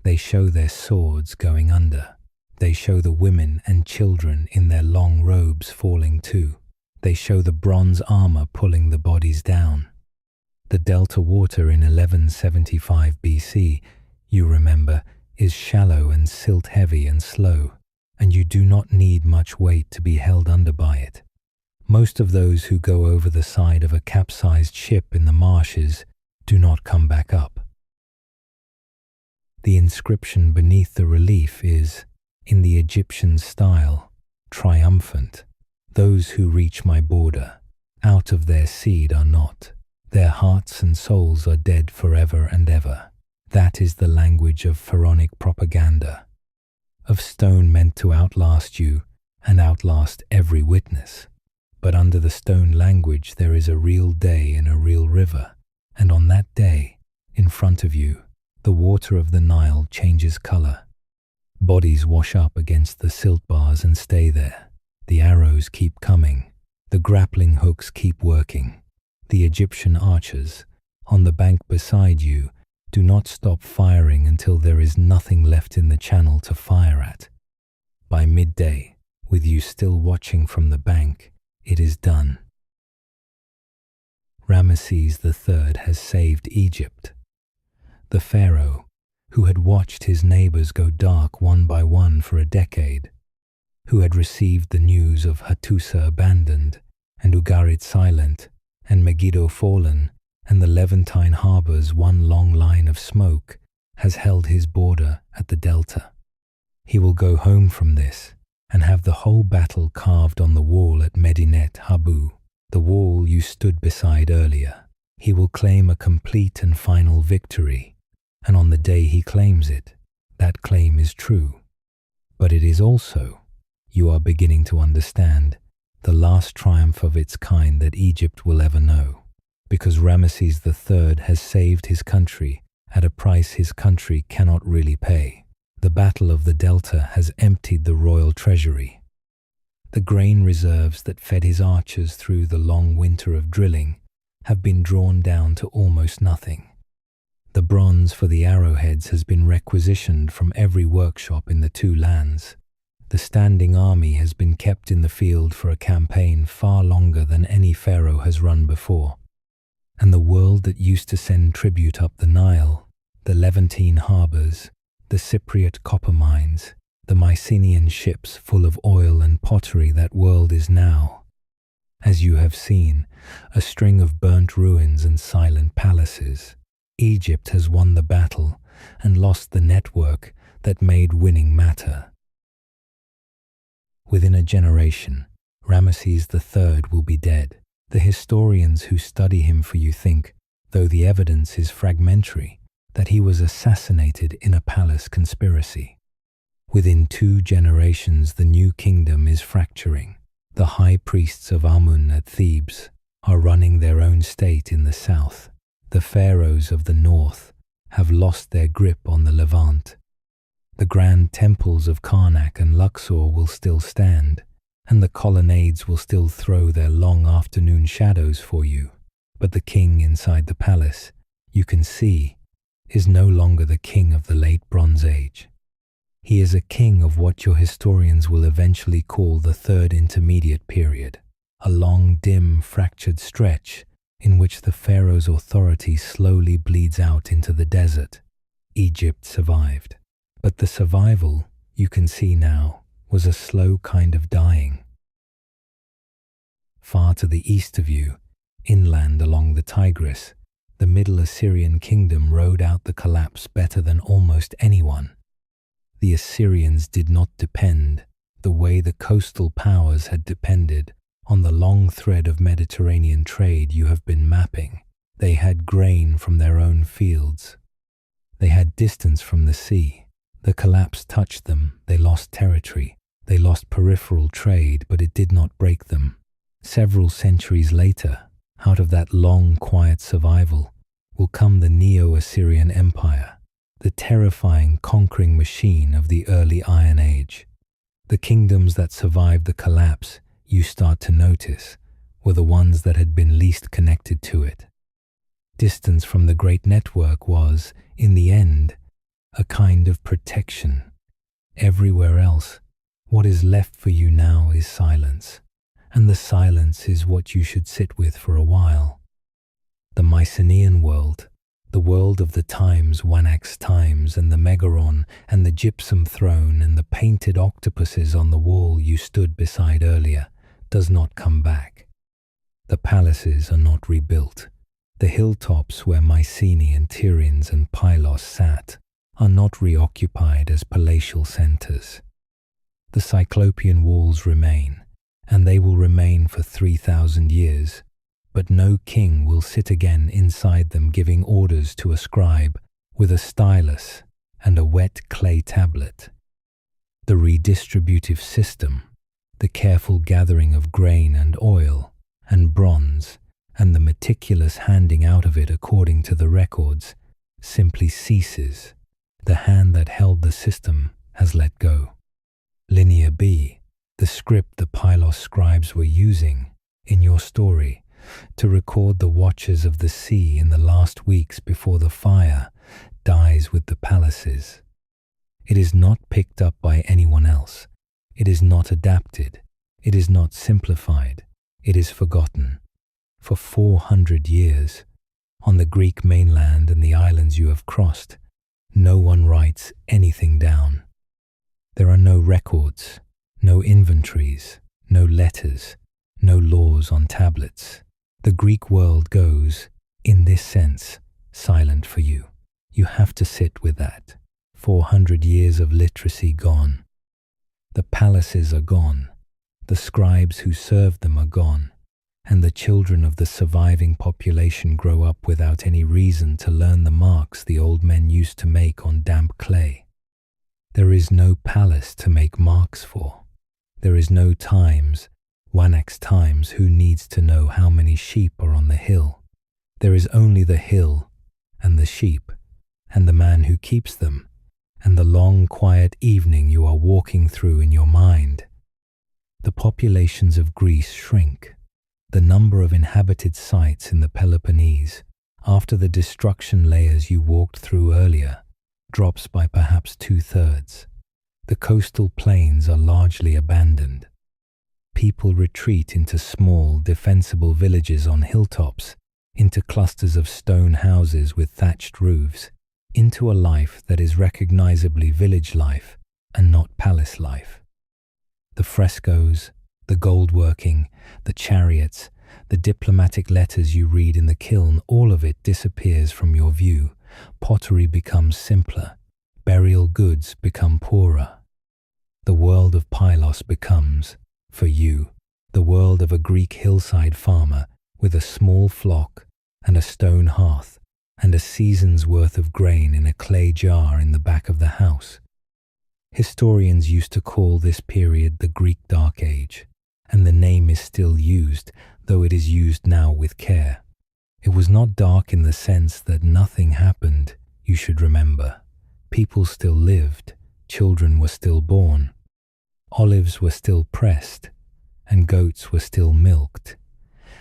They show their swords going under. They show the women and children in their long robes falling too. They show the bronze armor pulling the bodies down. The delta water in 1175 BC, you remember, is shallow and silt-heavy and slow, and you do not need much weight to be held under by it. Most of those who go over the side of a capsized ship in the marshes do not come back up. The inscription beneath the relief is, in the Egyptian style, triumphant. Those who reach my border, out of their seed are not. Their hearts and souls are dead forever and ever. That is the language of pharaonic propaganda, of stone meant to outlast you and outlast every witness. But under the stone language there is a real day in a real river, and on that day, in front of you, the water of the Nile changes color. Bodies wash up against the silt bars and stay there. The arrows keep coming. The grappling hooks keep working. The Egyptian archers, on the bank beside you, do not stop firing until there is nothing left in the channel to fire at. By midday, with you still watching from the bank, it is done. Ramesses III has saved Egypt. The pharaoh, who had watched his neighbors go dark one by one for a decade, who had received the news of Hattusa abandoned, and Ugarit silent, and Megiddo fallen, and the Levantine harbors one long line of smoke, has held his border at the delta. He will go home from this, and have the whole battle carved on the wall at Medinet Habu, the wall you stood beside earlier. He will claim a complete and final victory, and on the day he claims it, that claim is true. But it is also, you are beginning to understand, the last triumph of its kind that Egypt will ever know, because Ramesses III has saved his country at a price his country cannot really pay. The Battle of the Delta has emptied the royal treasury. The grain reserves that fed his archers through the long winter of drilling have been drawn down to almost nothing. The bronze for the arrowheads has been requisitioned from every workshop in the two lands. The standing army has been kept in the field for a campaign far longer than any pharaoh has run before. And the world that used to send tribute up the Nile, the Levantine harbors, the Cypriot copper mines, the Mycenaean ships full of oil and pottery, that world is now, as you have seen, a string of burnt ruins and silent palaces. Egypt has won the battle and lost the network that made winning matter. Within a generation, Ramesses III will be dead. The historians who study him for you think, though the evidence is fragmentary, that he was assassinated in a palace conspiracy. Within 2 generations, the new kingdom is fracturing. The high priests of Amun at Thebes are running their own state in the south. The pharaohs of the north have lost their grip on the Levant. The grand temples of Karnak and Luxor will still stand, and the colonnades will still throw their long afternoon shadows for you. But the king inside the palace, you can see, is no longer the king of the late Bronze Age. He is a king of what your historians will eventually call the Third Intermediate Period, a long, dim, fractured stretch in which the pharaoh's authority slowly bleeds out into the desert. Egypt survived. But the survival, you can see now, was a slow kind of dying. far to the east of you, inland along the Tigris, the Middle Assyrian kingdom rode out the collapse better than almost anyone. The Assyrians did not depend, the way the coastal powers had depended, on the long thread of Mediterranean trade you have been mapping. They had grain from their own fields. They had distance from the sea. The collapse touched them. They lost territory. They lost peripheral trade, but it did not break them. Several centuries later, out of that long, quiet survival, will come the Neo-Assyrian Empire, the terrifying, conquering machine of the early Iron Age. The kingdoms that survived the collapse, you start to notice, were the ones that had been least connected to it. Distance from the great network was, in the end, a kind of protection. Everywhere else, what is left for you now is silence, and the silence is what you should sit with for a while. The Mycenaean world, the world of the times, Wanax times, and the Megaron, and the gypsum throne, and the painted octopuses on the wall you stood beside earlier, does not come back. The palaces are not rebuilt. The hilltops where Mycenae and Tyrians and Pylos sat are not reoccupied as palatial centres. The Cyclopean walls remain, and they will remain for 3,000 years, but no king will sit again inside them giving orders to a scribe with a stylus and a wet clay tablet. The redistributive system, the careful gathering of grain and oil and bronze, and the meticulous handing out of it according to the records, simply ceases. The hand that held the system has let go. Linear B, the script the Pylos scribes were using, in your story, to record the watchers of the sea in the last weeks before the fire, dies with the palaces. It is not picked up by anyone else. It is not adapted. It is not simplified. It is forgotten. For 400 years, on the Greek mainland and the islands you have crossed, no one writes anything down. There are no records, no inventories, no letters, no laws on tablets. The Greek world goes, in this sense, silent for you. You have to sit with that. 400 years of literacy gone. The palaces are gone. The scribes who served them are gone. And the children of the surviving population grow up without any reason to learn the marks the old men used to make on damp clay. There is no palace to make marks for. There is no times, Wanax times, who needs to know how many sheep are on the hill. There is only the hill and the sheep and the man who keeps them and the long quiet evening you are walking through in your mind. The populations of Greece shrink. The number of inhabited sites in the Peloponnese, after the destruction layers you walked through earlier, drops by perhaps 2/3. The coastal plains are largely abandoned. People retreat into small, defensible villages on hilltops, into clusters of stone houses with thatched roofs, into a life that is recognizably village life and not palace life. The frescoes, the goldworking, the chariots, the diplomatic letters you read in the kiln, all of it disappears from your view. Pottery becomes simpler. Burial goods become poorer. The world of Pylos becomes, for you, the world of a Greek hillside farmer with a small flock and a stone hearth and a season's worth of grain in a clay jar in the back of the house. Historians used to call this period the Greek Dark Age, and the name is still used, though it is used now with care. It was not dark in the sense that nothing happened, you should remember. People still lived, children were still born, olives were still pressed, and goats were still milked,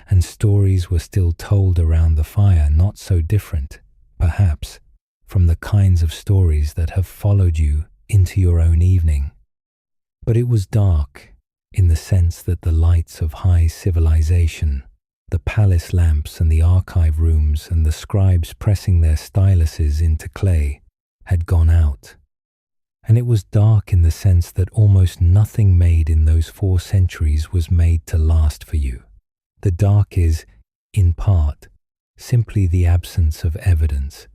and stories were still told around the fire, not so different, perhaps, from the kinds of stories that have followed you into your own evening. But it was dark, in the sense that the lights of high civilization, the palace lamps and the archive rooms and the scribes pressing their styluses into clay, had gone out. And it was dark in the sense that almost nothing made in those 4 centuries was made to last for you. The dark is, in part, simply the absence of evidence.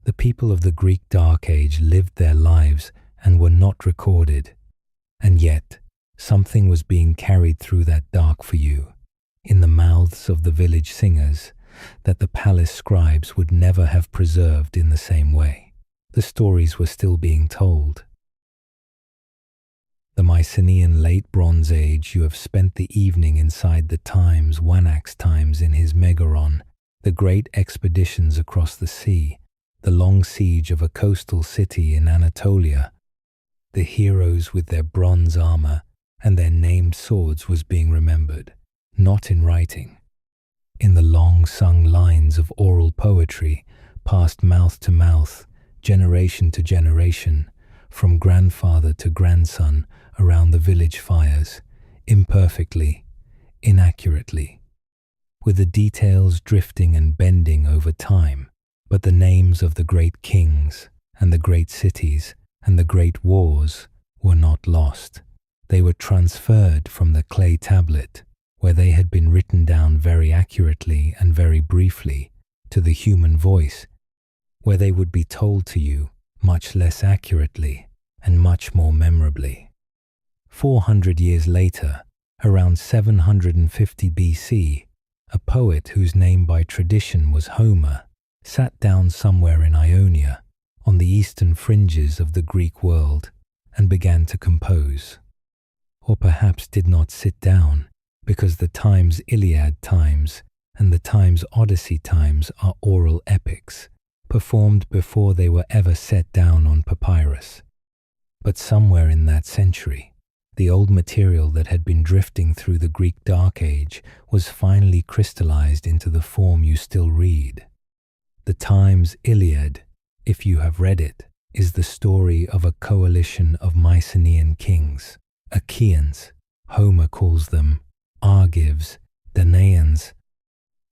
The people of the Greek Dark Age lived their lives and were not recorded. And yet, something was being carried through that dark for you, in the mouths of the village singers, that the palace scribes would never have preserved in the same way. The stories were still being told. The Mycenaean Late Bronze Age, you have spent the evening inside the times, Wanax times in his Megaron, the great expeditions across the sea, the long siege of a coastal city in Anatolia. The heroes with their bronze armor and their named swords was being remembered, not in writing. In the long-sung lines of oral poetry, passed mouth to mouth, generation to generation, from grandfather to grandson around the village fires, imperfectly, inaccurately, with the details drifting and bending over time, but the names of the great kings and the great cities and the great wars were not lost. They were transferred from the clay tablet, where they had been written down very accurately and very briefly, to the human voice, where they would be told to you much less accurately and much more memorably. 400 years later, around 750 BC, a poet whose name by tradition was Homer sat down somewhere in Ionia, on the eastern fringes of the Greek world, and began to compose. Or perhaps did not sit down, because the Times Iliad times and the Times Odyssey times are oral epics, performed before they were ever set down on papyrus. But somewhere in that century, the old material that had been drifting through the Greek Dark Age was finally crystallized into the form you still read. The Times Iliad, if you have read it, is the story of a coalition of Mycenaean kings, Achaeans, Homer calls them, Argives, Danaans.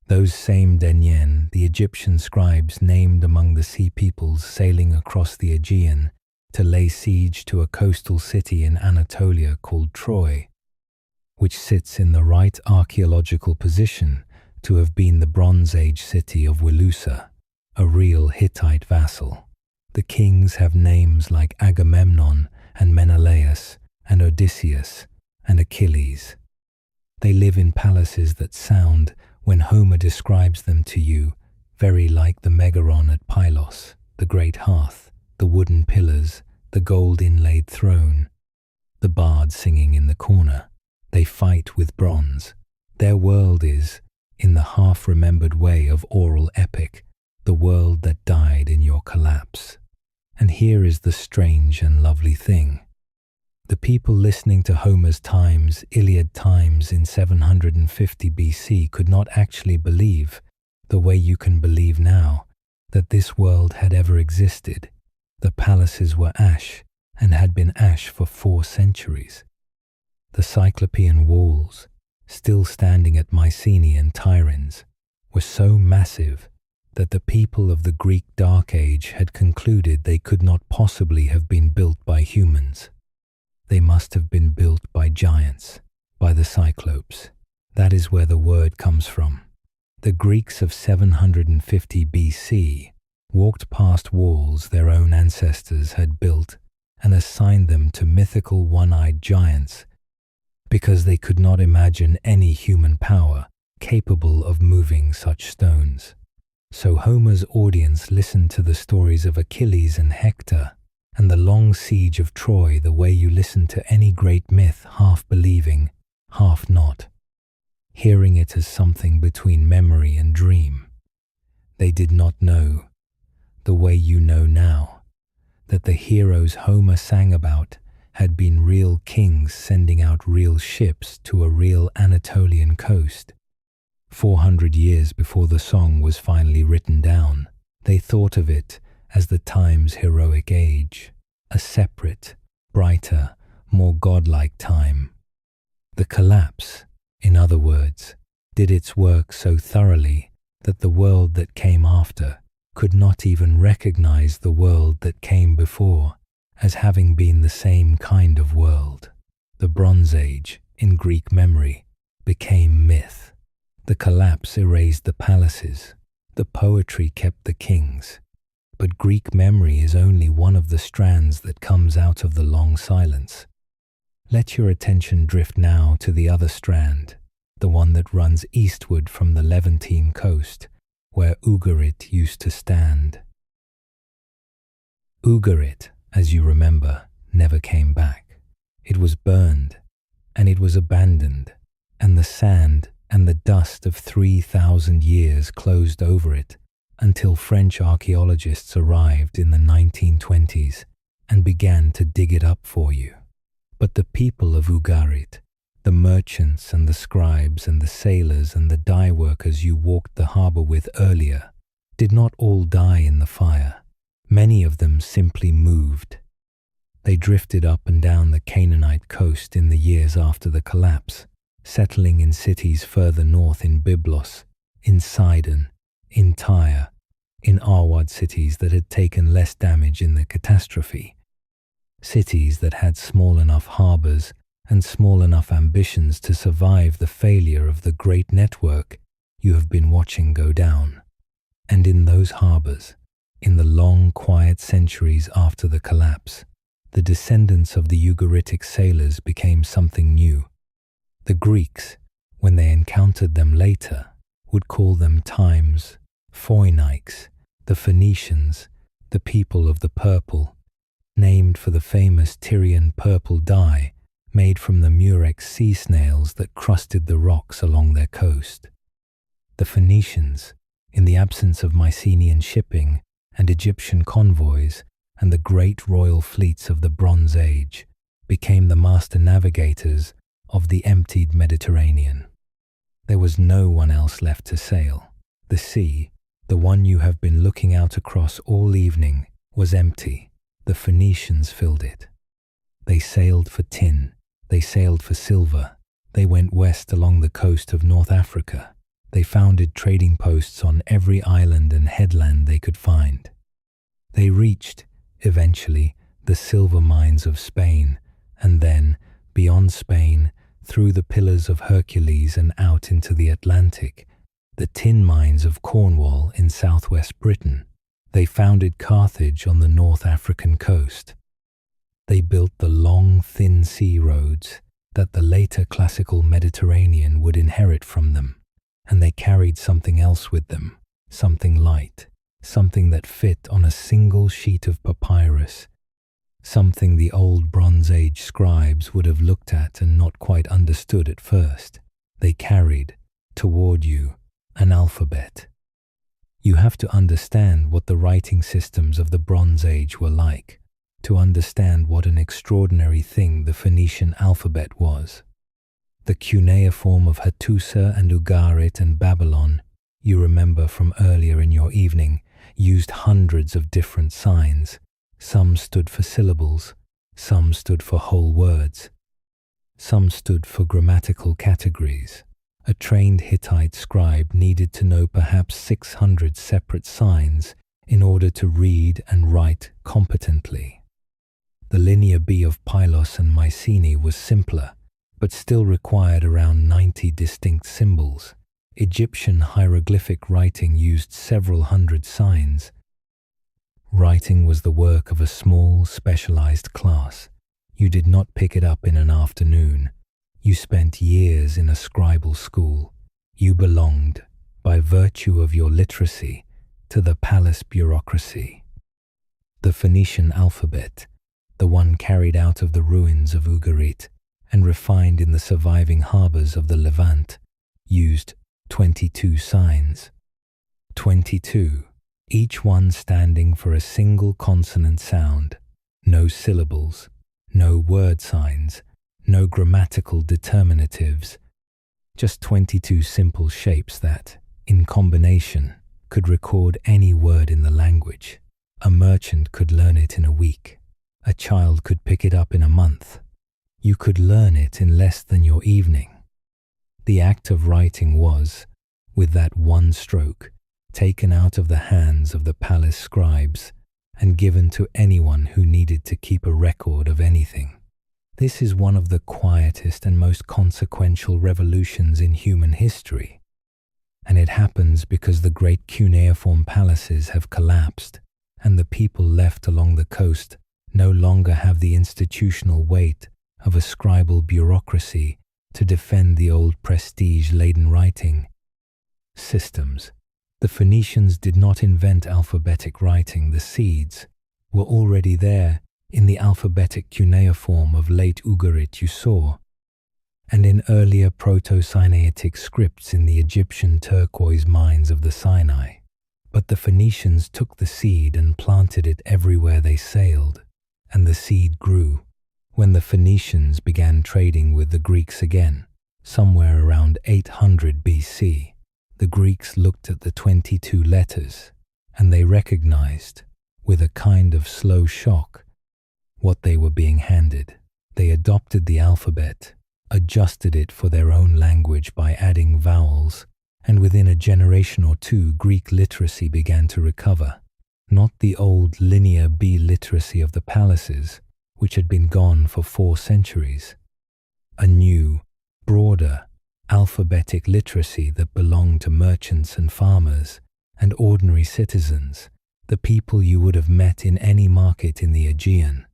Those same Danaan, the Egyptian scribes named among the sea peoples sailing across the Aegean to lay siege to a coastal city in Anatolia called Troy, which sits in the right archaeological position to have been the Bronze Age city of Wilusa, a real Hittite vassal. The kings have names like Agamemnon and Menelaus and Odysseus and Achilles. They live in palaces that sound, when Homer describes them to you, very like the Megaron at Pylos, the great hearth, the wooden pillars, the gold inlaid throne, the bard singing in the corner. They fight with bronze. Their world is, in the half-remembered way of oral epic, the world that died in your collapse. And here is the strange and lovely thing. The people listening to Homer's Times, Iliad times in 750 BC could not actually believe, the way you can believe now, that this world had ever existed. The palaces were ash, and had been ash for 4 centuries. The Cyclopean walls, still standing at Mycenae and Tiryns, were so massive that the people of the Greek Dark Age had concluded they could not possibly have been built by humans. They must have been built by giants, by the Cyclopes. That is where the word comes from. The Greeks of 750 BC walked past walls their own ancestors had built and assigned them to mythical one-eyed giants because they could not imagine any human power capable of moving such stones. So Homer's audience listened to the stories of Achilles and Hector and the long siege of Troy the way you listen to any great myth, half believing, half not, hearing it as something between memory and dream. They did not know, the way you know now, that the heroes Homer sang about had been real kings sending out real ships to a real Anatolian coast. 400 years before the song was finally written down, they thought of it as the time's heroic age, a separate, brighter, more godlike time. The collapse, in other words, did its work so thoroughly that the world that came after could not even recognize the world that came before as having been the same kind of world. The Bronze Age, in Greek memory, became myth. The collapse erased the palaces. The poetry kept the kings. But Greek memory is only one of the strands that comes out of the long silence. Let your attention drift now to the other strand, the one that runs eastward from the Levantine coast, where Ugarit used to stand. Ugarit, as you remember, never came back. It was burned, and it was abandoned, and the sand and the dust of 3,000 years closed over it until French archaeologists arrived in the 1920s and began to dig it up for you. But the people of Ugarit, the merchants and the scribes and the sailors and the dye workers you walked the harbour with earlier, did not all die in the fire. Many of them simply moved. They drifted up and down the Canaanite coast in the years after the collapse, settling in cities further north in Byblos, in Sidon, in Tyre, in Arwad, cities that had taken less damage in the catastrophe, cities that had small enough harbours and small enough ambitions to survive the failure of the great network you have been watching go down. And in those harbours, in the long quiet centuries after the collapse, the descendants of the Ugaritic sailors became something new. The Greeks, when they encountered them later, would call them Times, Phoenicians, the Phoenicians, the people of the purple, named for the famous Tyrian purple dye made from the murex sea snails that crusted the rocks along their coast. The Phoenicians, in the absence of Mycenaean shipping and Egyptian convoys and the great royal fleets of the Bronze Age, became the master navigators of the emptied Mediterranean. There was no one else left to sail. The sea, the one you have been looking out across all evening, was empty. The Phoenicians filled it. They sailed for tin. They sailed for silver. They went west along the coast of North Africa. They founded trading posts on every island and headland they could find. They reached, eventually, the silver mines of Spain, and then, beyond Spain, through the Pillars of Hercules and out into the Atlantic, the tin mines of Cornwall in southwest Britain. They founded Carthage on the North African coast. They built the long, thin sea roads that the later classical Mediterranean would inherit from them, and they carried something else with them, something light, something that fit on a single sheet of papyrus, something the old Bronze Age scribes would have looked at and not quite understood at first. They carried, toward you, an alphabet. You have to understand what the writing systems of the Bronze Age were like, to understand what an extraordinary thing the Phoenician alphabet was. The cuneiform of Hattusa and Ugarit and Babylon, you remember from earlier in your evening, used hundreds of different signs. Some stood for syllables, some stood for whole words, some stood for grammatical categories. A trained Hittite scribe needed to know perhaps 600 separate signs in order to read and write competently. The Linear B of Pylos and Mycenae was simpler, but still required around 90 distinct symbols. Egyptian hieroglyphic writing used several hundred signs. Writing was the work of a small, specialized class. You did not pick it up in an afternoon. You spent years in a scribal school. You belonged, by virtue of your literacy, to the palace bureaucracy. The Phoenician alphabet, the one carried out of the ruins of Ugarit and refined in the surviving harbours of the Levant, used 22 signs. 22, each one standing for a single consonant sound, no syllables, no word signs, no grammatical determinatives, just 22 simple shapes that, in combination, could record any word in the language. A merchant could learn it in a week. A child could pick it up in a month. You could learn it in less than your evening. The act of writing was, with that one stroke, taken out of the hands of the palace scribes and given to anyone who needed to keep a record of anything. This is one of the quietest and most consequential revolutions in human history. And it happens because the great cuneiform palaces have collapsed, and the people left along the coast no longer have the institutional weight of a scribal bureaucracy to defend the old prestige-laden writing systems. The Phoenicians did not invent alphabetic writing. The seeds were already there in the alphabetic cuneiform of late Ugarit you saw, and in earlier Proto-Sinaitic scripts in the Egyptian turquoise mines of the Sinai. But the Phoenicians took the seed and planted it everywhere they sailed, and the seed grew. When the Phoenicians began trading with the Greeks again, somewhere around 800 BC, the Greeks looked at the 22 letters, and they recognized, with a kind of slow shock, what they were being handed. They adopted the alphabet, adjusted it for their own language by adding vowels, and within a generation or two Greek literacy began to recover, not the old linear B literacy of the palaces, which had been gone for 4 centuries. A new, broader, alphabetic literacy that belonged to merchants and farmers and ordinary citizens, the people you would have met in any market in the Aegean.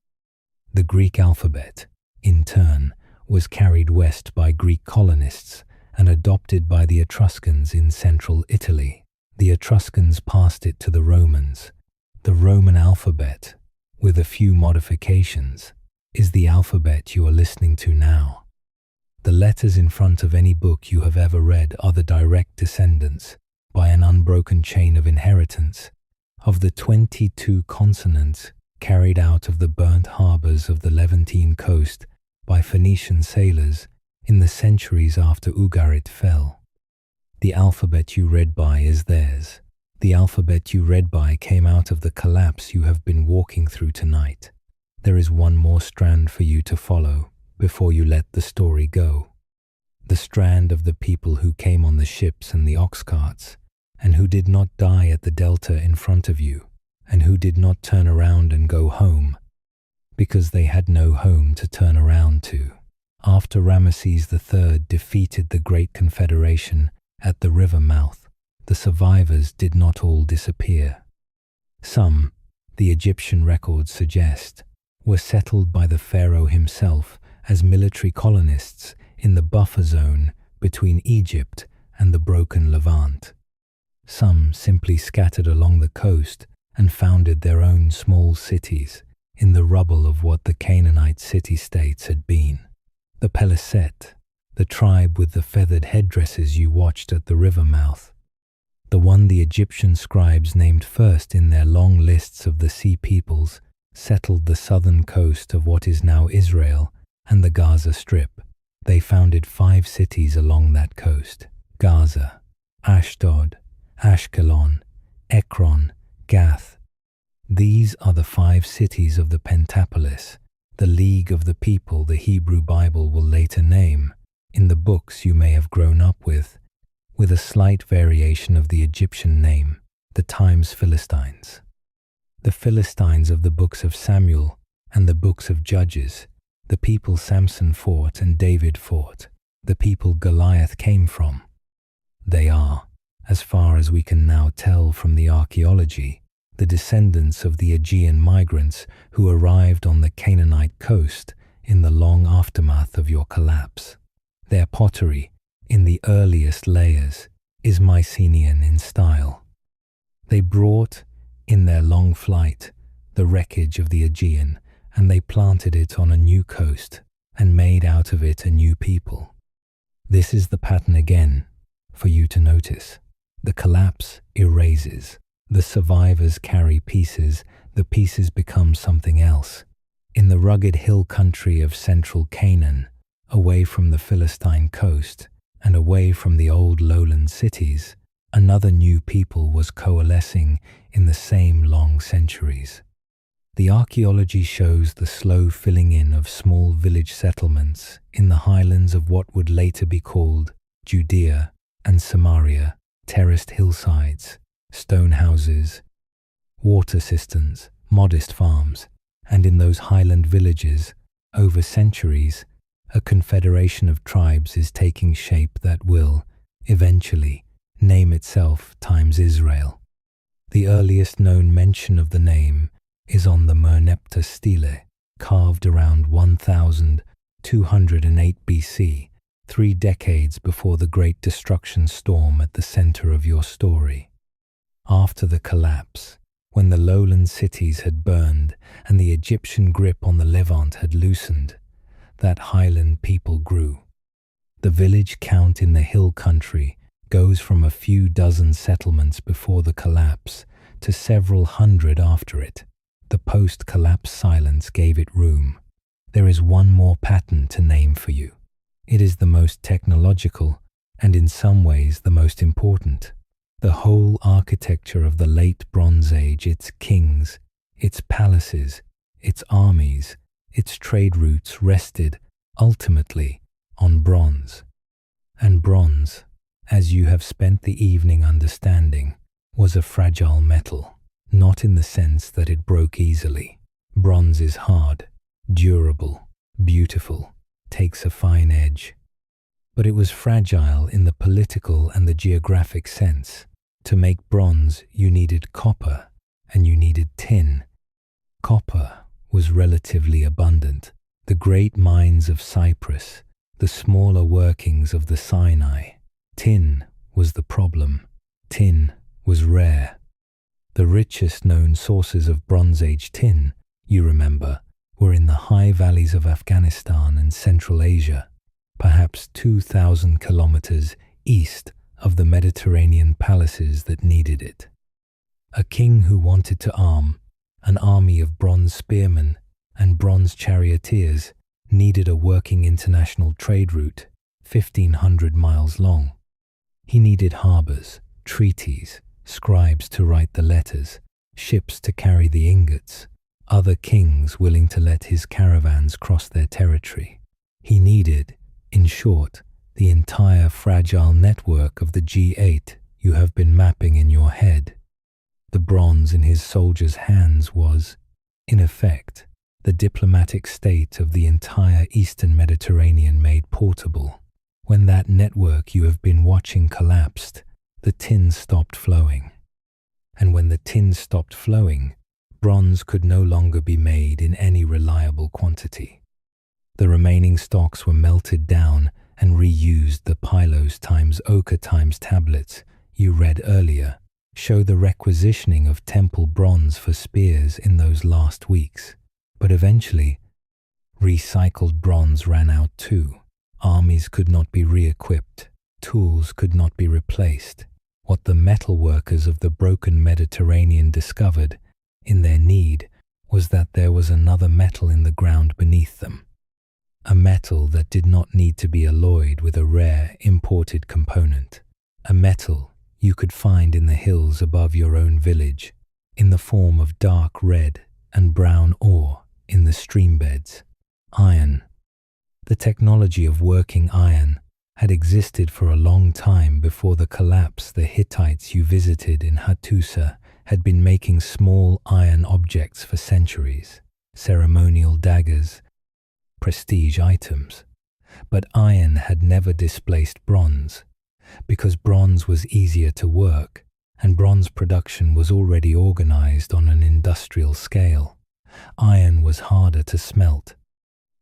The Greek alphabet, in turn, was carried west by Greek colonists and adopted by the Etruscans in central Italy. The Etruscans passed it to the Romans. The Roman alphabet, with a few modifications, is the alphabet you are listening to now. The letters in front of any book you have ever read are the direct descendants, by an unbroken chain of inheritance, of the 22 consonants carried out of the burnt harbours of the Levantine coast by Phoenician sailors in the centuries after Ugarit fell. The alphabet you read by is theirs. The alphabet you read by came out of the collapse you have been walking through tonight. There is one more strand for you to follow before you let the story go. The strand of the people who came on the ships and the ox carts, and who did not die at the delta in front of you, and who did not turn around and go home, because they had no home to turn around to. After Ramesses III defeated the Great Confederation at the river mouth, the survivors did not all disappear. Some, the Egyptian records suggest, were settled by the pharaoh himself as military colonists in the buffer zone between Egypt and the broken Levant. Some simply scattered along the coast and founded their own small cities in the rubble of what the Canaanite city-states had been. The Peliset, the tribe with the feathered headdresses you watched at the river mouth, the one the Egyptian scribes named first in their long lists of the sea peoples, settled the southern coast of what is now Israel and the Gaza Strip. They founded 5 cities along that coast: Gaza, Ashdod, Ashkelon, Ekron, Gath. These are the 5 cities of the Pentapolis, the League of the People the Hebrew Bible will later name, in the books you may have grown up with a slight variation of the Egyptian name, the Times Philistines. The Philistines of the books of Samuel and the books of Judges, the people Samson fought and David fought, the people Goliath came from. They are, as far as we can now tell from the archaeology, the descendants of the Aegean migrants who arrived on the Canaanite coast in the long aftermath of your collapse. Their pottery, in the earliest layers, is Mycenaean in style. They brought, in their long flight, the wreckage of the Aegean, and they planted it on a new coast and made out of it a new people. This is the pattern again, for you to notice. The collapse erases. The survivors carry pieces. The pieces become something else. In the rugged hill country of central Canaan, away from the Philistine coast and away from the old lowland cities, another new people was coalescing in the same long centuries. The archaeology shows the slow filling in of small village settlements in the highlands of what would later be called Judea and Samaria, terraced hillsides, stone houses, water cisterns, modest farms, and in those highland villages, over centuries, a confederation of tribes is taking shape that will, eventually, name itself times Israel. The earliest known mention of the name is on the Merneptah stele, carved around 1208 BC, 3 decades before the Great Destruction storm at the center of your story. After the collapse, when the lowland cities had burned and the Egyptian grip on the Levant had loosened, that highland people grew. The village count in the hill country goes from a few dozen settlements before the collapse to several hundred after it. The post-collapse silence gave it room. There is one more pattern to name for you. It is the most technological and in some ways the most important. The whole architecture of the late Bronze Age, its kings, its palaces, its armies, its trade routes rested, ultimately, on bronze. And bronze, as you have spent the evening understanding, was a fragile metal, not in the sense that it broke easily. Bronze is hard, durable, beautiful, takes a fine edge. But it was fragile in the political and the geographic sense. To make bronze, you needed copper and you needed tin. Copper was relatively abundant. The great mines of Cyprus, the smaller workings of the Sinai. Tin was the problem. Tin was rare. The richest known sources of Bronze Age tin, you remember, were in the high valleys of Afghanistan and Central Asia, perhaps 2,000 kilometers east of the Mediterranean palaces that needed it. A king who wanted to arm an army of bronze spearmen and bronze charioteers needed a working international trade route, 1,500 miles long. He needed harbours, treaties, scribes to write the letters, ships to carry the ingots, other kings willing to let his caravans cross their territory. He needed, in short, the entire fragile network of the G8 you have been mapping in your head. The bronze in his soldiers' hands was, in effect, the diplomatic state of the entire Eastern Mediterranean made portable. When that network you have been watching collapsed, the tin stopped flowing. And when the tin stopped flowing, bronze could no longer be made in any reliable quantity. The remaining stocks were melted down and reused. The pylos times ochre times tablets you read earlier show the requisitioning of temple bronze for spears in those last weeks. But eventually, recycled bronze ran out too. Armies could not be re-equipped. Tools could not be replaced. What the metal workers of the broken Mediterranean discovered in their need was that there was another metal in the ground beneath them. A metal that did not need to be alloyed with a rare imported component. A metal you could find in the hills above your own village, in the form of dark red and brown ore in the streambeds. Iron. The technology of working iron had existed for a long time before the collapse. The Hittites you visited in Hattusa had been making small iron objects for centuries, ceremonial daggers, prestige items. But iron had never displaced bronze, because bronze was easier to work, and bronze production was already organized on an industrial scale. Iron was harder to smelt.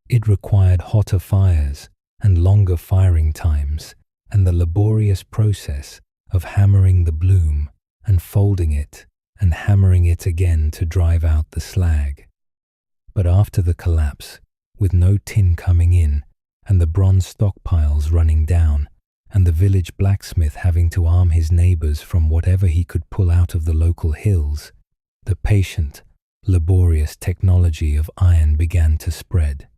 It required hotter fires and longer firing times, and the laborious process of hammering the bloom and folding it and hammering it again to drive out the slag. But after the collapse, with no tin coming in and the bronze stockpiles running down, and the village blacksmith having to arm his neighbors from whatever he could pull out of the local hills, the patient, laborious technology of iron began to spread.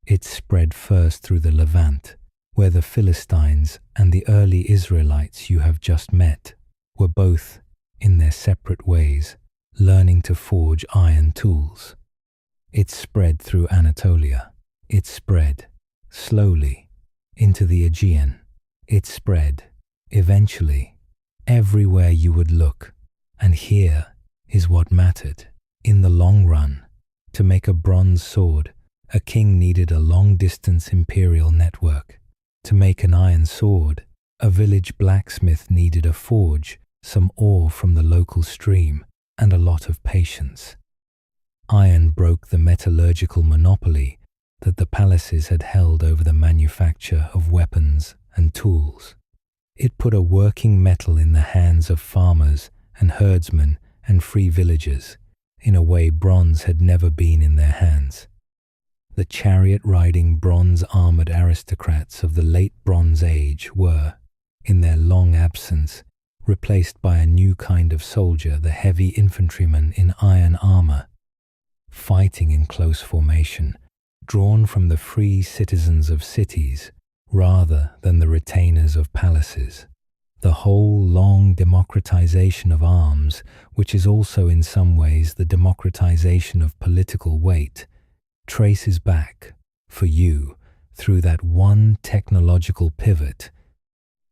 It spread first through the Levant, where the Philistines and the early Israelites you have just met were both, in their separate ways, learning to forge iron tools. It spread through Anatolia. It spread, slowly, into the Aegean. It spread, eventually, everywhere you would look. And here is what mattered. In the long run, to make a bronze sword, a king needed a long-distance imperial network. To make an iron sword, A village blacksmith needed a forge, some ore from the local stream, and a lot of patience. Iron broke the metallurgical monopoly that the palaces had held over the manufacture of weapons and tools. It put a working metal in the hands of farmers and herdsmen and free villagers in a way bronze had never been in their hands. The chariot-riding bronze-armored aristocrats of the late Bronze Age were, in their long absence, replaced by a new kind of soldier, the heavy infantryman in iron armor, fighting in close formation, drawn from the free citizens of cities rather than the retainers of palaces. The whole long democratization of arms, which is also in some ways the democratization of political weight, traces back, for you, through that one technological pivot,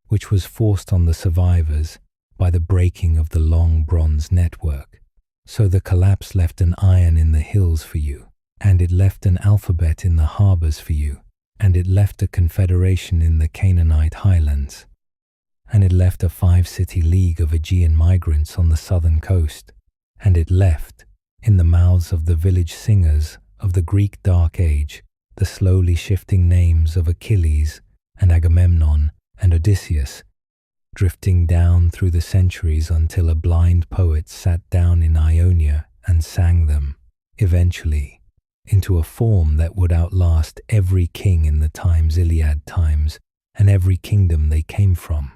which was forced on the survivors by the breaking of the long bronze network. So the collapse left an iron in the hills for you, and it left an alphabet in the harbours for you, and it left a confederation in the Canaanite highlands, and it left a 5-city league of Aegean migrants on the southern coast, and it left, in the mouths of the village singers of the Greek Dark Age, the slowly shifting names of Achilles and Agamemnon and Odysseus, drifting down through the centuries until a blind poet sat down in Ionia and sang them, eventually, into a form that would outlast every king in the times Iliad times and every kingdom they came from.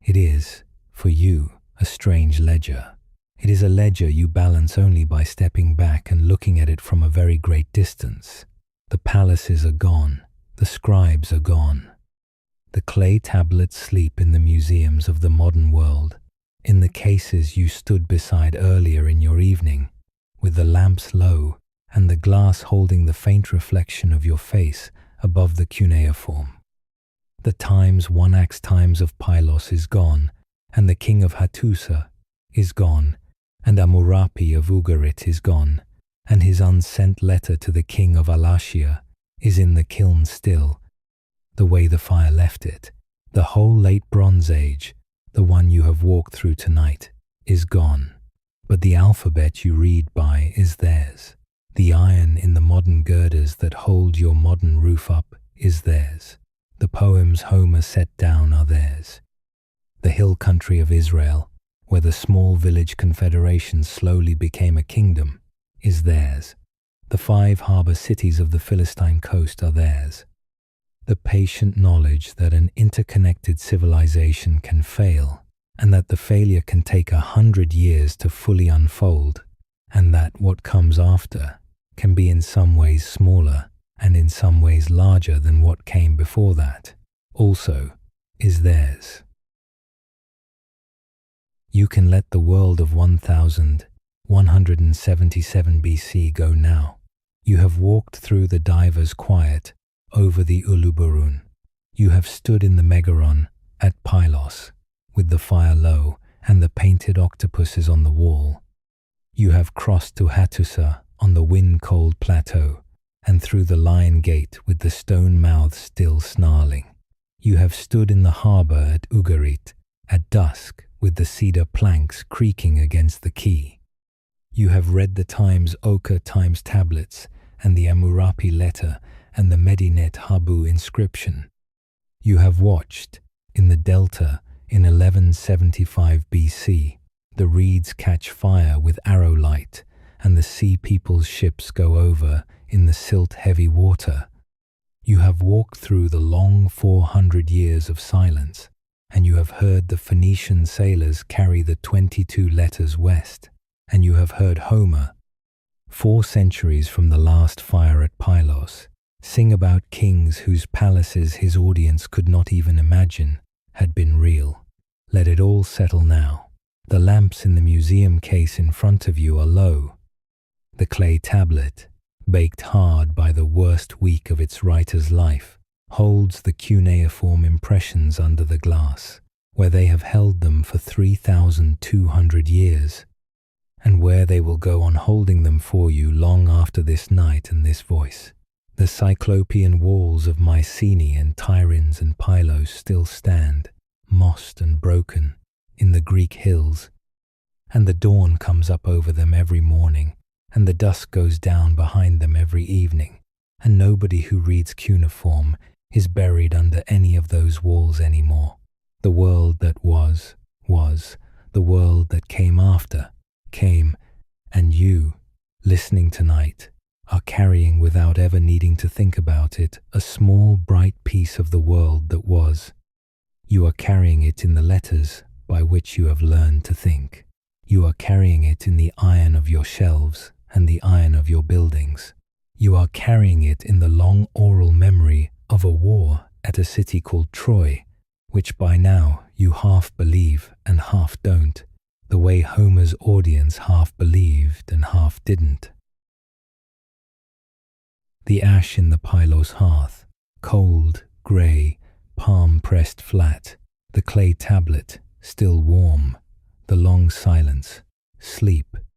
It is, for you, a strange ledger. It is a ledger you balance only by stepping back and looking at it from a very great distance. The palaces are gone. The scribes are gone. The clay tablets sleep in the museums of the modern world, in the cases you stood beside earlier in your evening, with the lamps low and the glass holding the faint reflection of your face above the cuneiform. The times one-axe times of Pylos is gone, and the king of Hattusa is gone, and Amurapi of Ugarit is gone, and his unsent letter to the king of Alashia is in the kiln still, the way the fire left it. The whole late Bronze Age, the one you have walked through tonight, is gone. But the alphabet you read by is theirs. The iron in the modern girders that hold your modern roof up is theirs. The poems Homer set down are theirs. The hill country of Israel, where the small village confederation slowly became a kingdom, is theirs. The 5 harbour cities of the Philistine coast are theirs. The patient knowledge that an interconnected civilization can fail, and that the failure can take 100 years to fully unfold, and that what comes after can be in some ways smaller and in some ways larger than what came before that, also is theirs. You can let the world of 1177 BC go now. You have walked through the diver's quiet over the Uluburun. You have stood in the Megaron at Pylos, with the fire low and the painted octopuses on the wall. You have crossed to Hattusa on the wind-cold plateau, and through the lion gate with the stone mouths still snarling. You have stood in the harbour at Ugarit at dusk with the cedar planks creaking against the quay. You have read the Times Ochre Times tablets and the Amurapi letter and the Medinet Habu inscription. You have watched, in the delta in 1175 BC, the reeds catch fire with arrow light and the sea people's ships go over in the silt-heavy water. You have walked through the long 400 years of silence, and you have heard the Phoenician sailors carry the 22 letters west, and you have heard Homer, 4 centuries from the last fire at Pylos, sing about kings whose palaces his audience could not even imagine had been real. Let it all settle now. The lamps in the museum case in front of you are low. The clay tablet, baked hard by the worst week of its writer's life, holds the cuneiform impressions under the glass, where they have held them for 3,200 years, and where they will go on holding them for you long after this night and this voice. The cyclopean walls of Mycenae and Tiryns and Pylos still stand, mossed and broken, in the Greek hills, and the dawn comes up over them every morning, and the dusk goes down behind them every evening, and nobody who reads cuneiform is buried under any of those walls anymore. The world that was, the world that came after, came, and you, listening tonight, are carrying without ever needing to think about it a small bright piece of the world that was. You are carrying it in the letters by which you have learned to think. You are carrying it in the iron of your shelves and the iron of your buildings. You are carrying it in the long oral memory of a war at a city called Troy, which by now you half believe and half don't, the way Homer's audience half believed and half didn't. The ash in the Pylos hearth, cold, grey, palm pressed flat, the clay tablet, still warm, the long silence, sleep